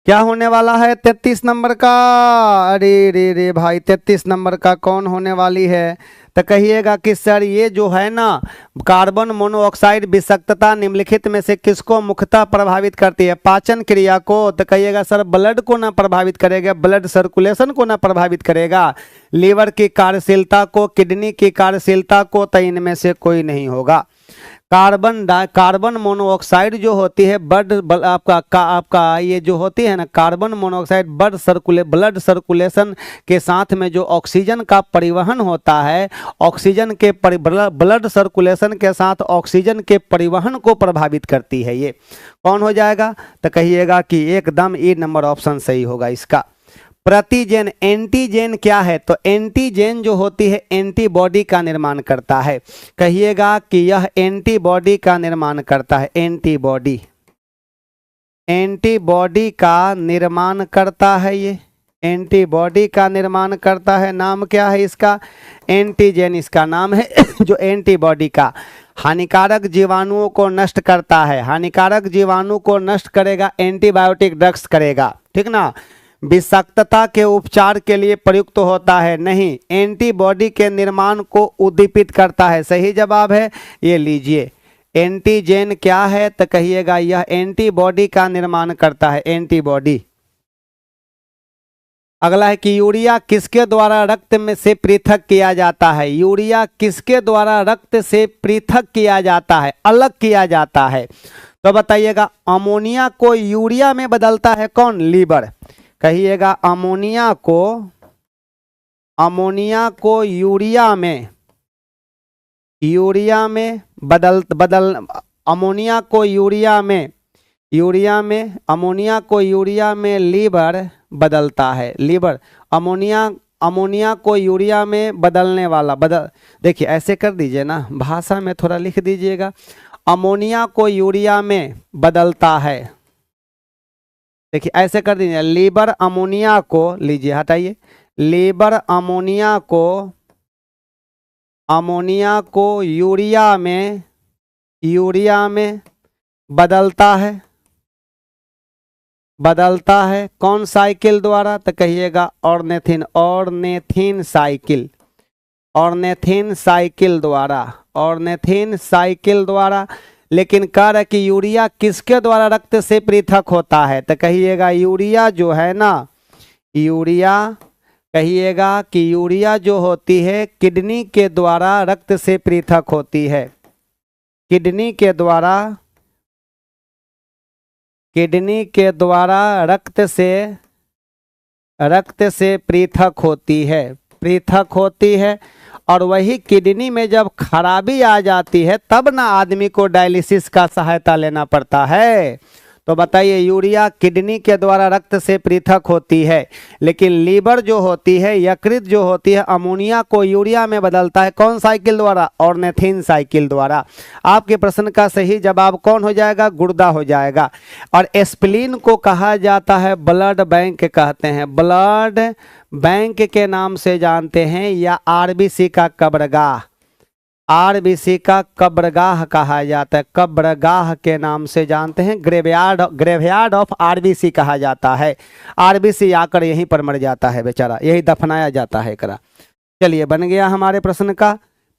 क्या होने वाला है 33 नंबर का? अरे रे रे भाई, 33 नंबर का कौन होने वाली है? तो कहिएगा कि सर ये जो है ना, कार्बन मोनोऑक्साइड विषाक्तता निम्नलिखित में से किसको मुख्यतः प्रभावित करती है? पाचन क्रिया को? तो कहिएगा सर ब्लड को ना प्रभावित करेगा, ब्लड सर्कुलेशन को ना प्रभावित करेगा, लीवर की कार्यशीलता को, किडनी की कार्यशीलता को, तो इनमें से कोई नहीं होगा। कार्बन मोनोऑक्साइड जो होती है आपका ये जो होती है ना, कार्बन मोनोऑक्साइड ब्लड सर्कुलेशन के साथ में जो ऑक्सीजन का परिवहन होता है, ऑक्सीजन के ब्लड सर्कुलेशन के साथ ऑक्सीजन के परिवहन को प्रभावित करती है। ये कौन हो जाएगा? तो कहिएगा कि एकदम ए नंबर ऑप्शन सही होगा इसका। प्रतिजेन, एंटीजेन क्या है? तो एंटीजेन जो होती है एंटीबॉडी का निर्माण करता है। कहिएगा कि यह एंटीबॉडी का निर्माण करता है। एंटीबॉडी, एंटीबॉडी का निर्माण करता है, ये एंटीबॉडी का निर्माण करता है। नाम क्या है इसका? एंटीजेन इसका नाम है जो एंटीबॉडी का हानिकारक जीवाणुओं को नष्ट करता है। हानिकारक जीवाणु को नष्ट करेगा, एंटीबायोटिक ड्रग्स करेगा, ठीक ना। विषाक्तता के उपचार के लिए प्रयुक्त होता है, नहीं, एंटीबॉडी के निर्माण को उद्दीपित करता है। सही जवाब है, ये लीजिए। एंटीजेन क्या है? तो कहिएगा यह एंटीबॉडी का निर्माण करता है, एंटीबॉडी। अगला है कि यूरिया किसके द्वारा रक्त में से पृथक किया जाता है? यूरिया किसके द्वारा रक्त से पृथक किया जाता है, अलग किया जाता है? तो बताइएगा, अमोनिया को यूरिया में बदलता है कौन? लीवर। कहिएगा अमोनिया को यूरिया में अमोनिया को यूरिया में लीवर बदलता है। लीवर अमोनिया को यूरिया में बदलने वाला देखिए ऐसे कर दीजिए ना, भाषा में थोड़ा लिख दीजिएगा। अमोनिया को यूरिया में बदलता है, देखिए ऐसे कर दीजिए। लीवर अमोनिया को लीजिए, हटाइए। लीवर अमोनिया को यूरिया में बदलता है कौन साइकिल द्वारा? तो कहिएगा ऑर्नेथिन साइकिल द्वारा। लेकिन कह रहा है कि यूरिया किसके द्वारा रक्त से पृथक होता है? तो कहिएगा यूरिया जो है ना, कहिएगा कि यूरिया जो होती है किडनी के द्वारा रक्त से पृथक होती है। किडनी के द्वारा रक्त से पृथक होती है। और वही किडनी में जब खराबी आ जाती है तब ना आदमी को डायलिसिस का सहायता लेना पड़ता है। तो बताइए, यूरिया किडनी के द्वारा रक्त से पृथक होती है, लेकिन लीवर जो होती है, यकृत जो होती है, अमोनिया को यूरिया में बदलता है कौन साइकिल द्वारा? ऑर्नेथिन साइकिल द्वारा। आपके प्रश्न का सही जवाब कौन हो जाएगा? गुर्दा हो जाएगा। और स्प्लीन को कहा जाता है ब्लड बैंक कहते हैं, ब्लड बैंक के नाम से जानते हैं, या आरबीसी का कब्रगाह, आरबीसी का कब्रगाह कहा जाता है, कब्रगाह के नाम से जानते हैं, ग्रेवयार्ड ऑफ आरबीसी कहा जाता है। आरबीसी आकर यहीं पर मर जाता है बेचारा, यही दफनाया जाता है करा। चलिए, बन गया हमारे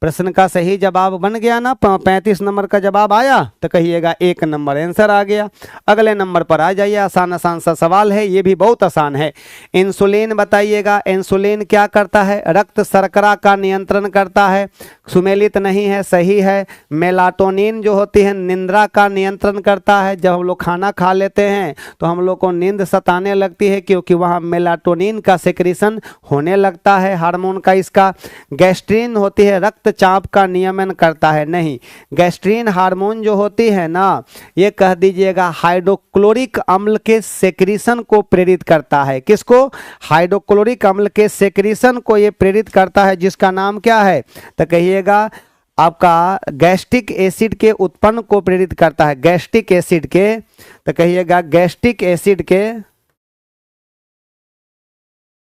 प्रश्न का सही जवाब बन गया ना। 35 नंबर का जवाब आया तो कहिएगा 1 नंबर आंसर आ गया। अगले नंबर पर आ जाइए, आसान सा सवाल है, ये भी बहुत आसान है। इंसुलिन बताइएगा, इंसुलिन क्या करता है? रक्त शर्करा का नियंत्रण करता है। सुमेलित नहीं है, सही है। मेलाटोनिन जो होती है निंद्रा का नियंत्रण करता है। जब हम लोग खाना खा लेते हैं तो हम लोग को नींद सताने लगती है, क्योंकि वहाँ मेलाटोनिन का सेक्रेशन होने लगता है, हार्मोन का इसका। गैस्ट्रिन होती है, रक्त चाप का नियमन करता है। नहीं, गैस्ट्रिन हार्मोन जो होती है ना, ये कह दीजिएगा हाइड्रोक्लोरिक अम्ल के सेक्रेशन को प्रेरित करता है। किसको? हाइड्रोक्लोरिक अम्ल के सेक्रेशन को ये प्रेरित करता है, जिसका नाम क्या है? तो कहिएगा आपका गैस्ट्रिक एसिड के उत्पन्न को प्रेरित करता है, गैस्ट्रिक एसिड के। तो कहिएगा गैस्ट्रिक एसिड के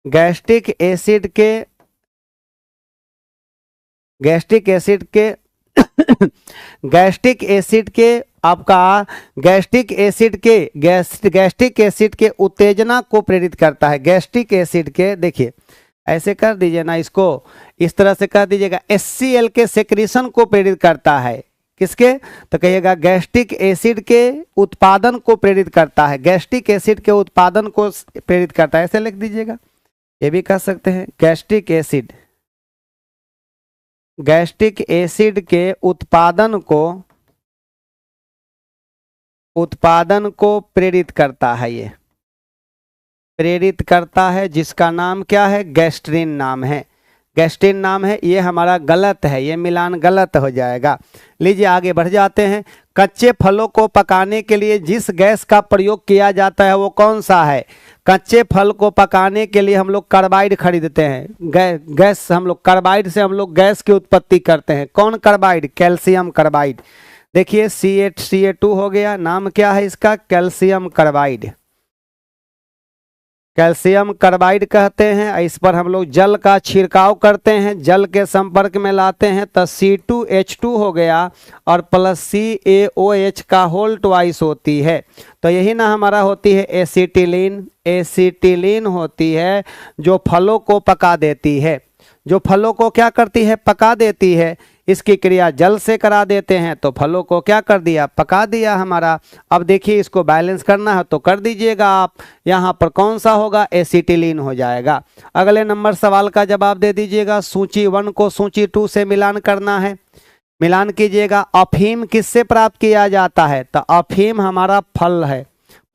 गैस्ट्रिक एसिड के गैस्ट्रिक एसिड के गैस्ट्रिक एसिड के आपका गैस्ट्रिक एसिड के उत्तेजना को प्रेरित करता है। गैस्ट्रिक एसिड के, देखिए ऐसे कर दीजिए ना, इसको इस तरह से कर दीजिएगा, HCl के सेक्रेशन को प्रेरित करता है। किसके? तो कहिएगा गैस्ट्रिक एसिड के उत्पादन को प्रेरित करता है। गैस्ट्रिक एसिड के उत्पादन को प्रेरित करता है, ऐसे लिख दीजिएगा। ये भी कह सकते हैं गैस्ट्रिक एसिड के उत्पादन को प्रेरित करता है। ये प्रेरित करता है, जिसका नाम क्या है? गैस्ट्रिन नाम है। गैस्ट्रिन नाम है। ये हमारा गलत है, ये मिलान गलत हो जाएगा। लीजिए आगे बढ़ जाते हैं। कच्चे फलों को पकाने के लिए जिस गैस का प्रयोग किया जाता है वो कौन सा है? कच्चे फल को पकाने के लिए हम लोग कार्बाइड खरीदते हैं। गैस हम लोग कार्बाइड से हम लोग गैस की उत्पत्ति करते हैं। कौन कार्बाइड? Calcium carbide. देखिए CH2 हो गया, नाम क्या है इसका? Calcium carbide. कैल्शियम कार्बाइड कहते हैं। इस पर हम लोग जल का छिड़काव करते हैं, जल के संपर्क में लाते हैं तो C2H2 हो गया और प्लस CaOH का होल ट्वाइस होती है। तो यही ना हमारा होती है एसिटिलीन। एसिटिलीन होती है जो फलों को पका देती है। जो फलों को क्या करती है? पका देती है। इसकी क्रिया जल से करा देते हैं तो फलों को क्या कर दिया? पका दिया हमारा। अब देखिए इसको बैलेंस करना है तो कर दीजिएगा आप। यहाँ पर कौन सा होगा? एसिटिलीन हो जाएगा। अगले नंबर सवाल का जवाब दे दीजिएगा। सूची 1 को सूची 2 से मिलान करना है। मिलान कीजिएगा। अफीम किससे प्राप्त किया जाता है? तो अफीम हमारा फल है,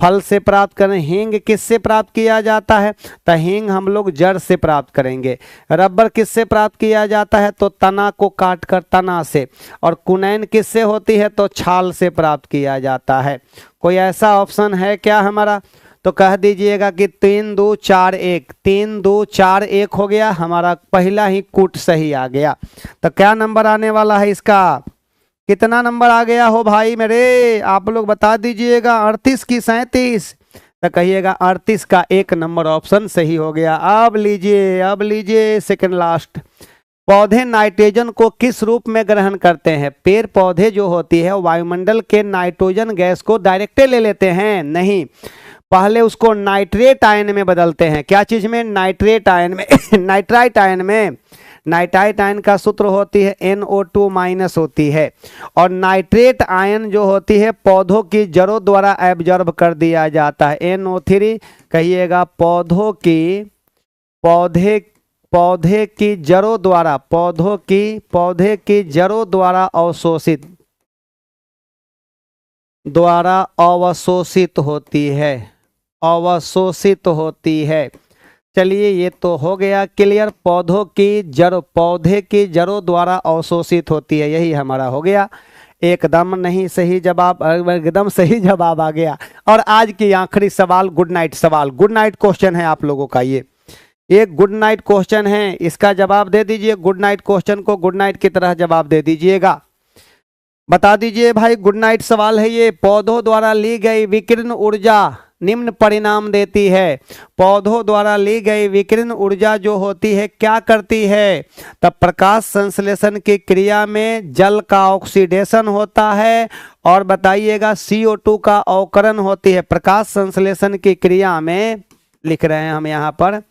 फल से प्राप्त करें। हींग किससे प्राप्त किया जाता है? तो हींग हम लोग जड़ से प्राप्त करेंगे। रबर किससे प्राप्त किया जाता है? तो तना को काट कर, तना से। और कुनैन किससे होती है? तो छाल से प्राप्त किया जाता है। कोई ऐसा ऑप्शन है क्या हमारा? तो कह दीजिएगा कि 3 2 4 1। 3 2 4 1 हो गया हमारा। पहला ही कूट सही आ गया। तो क्या नंबर आने वाला है इसका? कितना नंबर आ गया हो भाई मेरे? आप लोग बता दीजिएगा। 38 की 37? तो कहिएगा 38 का 1 नंबर ऑप्शन सही हो गया। अब लीजिए सेकंड लास्ट। पौधे नाइट्रोजन को किस रूप में ग्रहण करते हैं? पेड़ पौधे जो होती है वायुमंडल के नाइट्रोजन गैस को डायरेक्ट ले लेते हैं? नहीं, पहले उसको नाइट्रेट आयन में बदलते हैं। क्या चीज में? नाइट्रेट आयन में नाइट्राइट आयन में। नाइट्राइट आयन का सूत्र होती है NO2 माइनस होती है। और नाइट्रेट आयन जो होती है पौधों की जड़ों द्वारा एब्जॉर्ब कर दिया जाता है। NO3 कहिएगा पौधे की जड़ों द्वारा, पौधे की जड़ों द्वारा अवशोषित होती है। चलिए ये तो हो गया क्लियर। पौधे की जड़ों द्वारा अवशोषित होती है, यही हमारा हो गया। एकदम नहीं सही जवाब, एकदम सही जवाब आ गया। और आज की आखिरी सवाल गुड नाइट सवाल। गुड नाइट क्वेश्चन है आप लोगों का। ये गुड नाइट क्वेश्चन है, इसका जवाब दे दीजिए। गुड नाइट क्वेश्चन को गुड नाइट की तरह जवाब दे दीजिएगा। बता दीजिए भाई, गुड नाइट सवाल है ये। पौधों द्वारा ली गई विकिरण ऊर्जा निम्न परिणाम देती है। पौधों द्वारा ली गई विकिरण ऊर्जा जो होती है क्या करती है? तब प्रकाश संश्लेषण की क्रिया में जल का ऑक्सीडेशन होता है। और बताइएगा CO2 का अवकरण होती है। प्रकाश संश्लेषण की क्रिया में लिख रहे हैं हम यहाँ पर,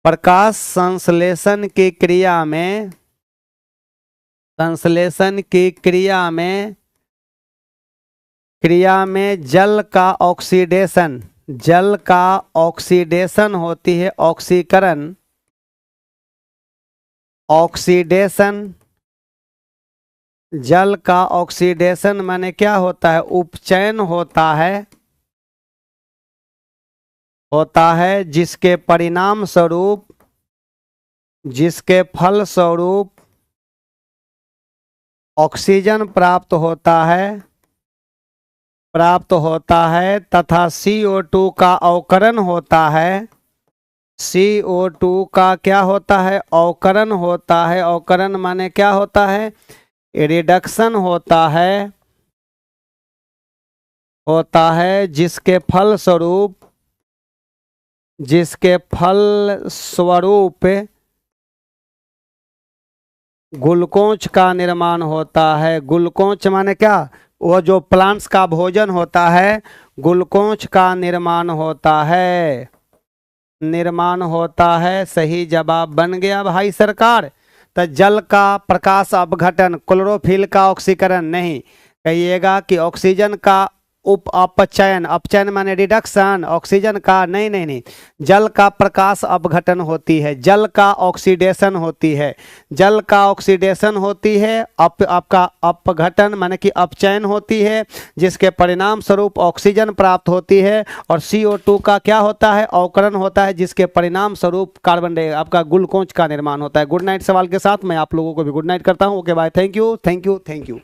प्रकाश संश्लेषण की क्रिया में जल का ऑक्सीडेशन होती है। ऑक्सीडेशन जल का ऑक्सीडेशन माने क्या होता है? उपचयन होता है जिसके फलस्वरूप ऑक्सीजन प्राप्त होता है तथा CO2 का अवकरण होता है। CO2 का क्या होता है? अवकरण होता है। अवकरण माने क्या होता है? रिडक्शन होता है जिसके फलस्वरूप जिसके फल स्वरूप ग्लूकोज का निर्माण होता है। ग्लूकोज माने क्या? वो जो प्लांट्स का भोजन होता है, ग्लूकोज का निर्माण होता है, निर्माण होता है। सही जवाब बन गया भाई सरकार। तो जल का प्रकाश अपघटन, क्लोरोफिल का ऑक्सीकरण नहीं, कहिएगा कि ऑक्सीजन का अपचयन, अपचयन माने रिडक्शन, ऑक्सीजन का नहीं नहीं नहीं, जल का प्रकाश अपघटन होती है, जल का ऑक्सीडेशन होती है, जल का ऑक्सीडेशन होती है, आपका अपघटन माने कि अपचयन होती है, जिसके परिणाम स्वरूप ऑक्सीजन प्राप्त होती है। और CO2 का क्या होता है? अवकरण होता है, जिसके परिणाम स्वरूप कार्बन डाइऑक्साइड आपका ग्लूकोज का निर्माण होता है। गुड नाइट सवाल के साथ मैं आप लोगों को भी गुड नाइट करता हूँ। Okay bye, thank you thank you thank you.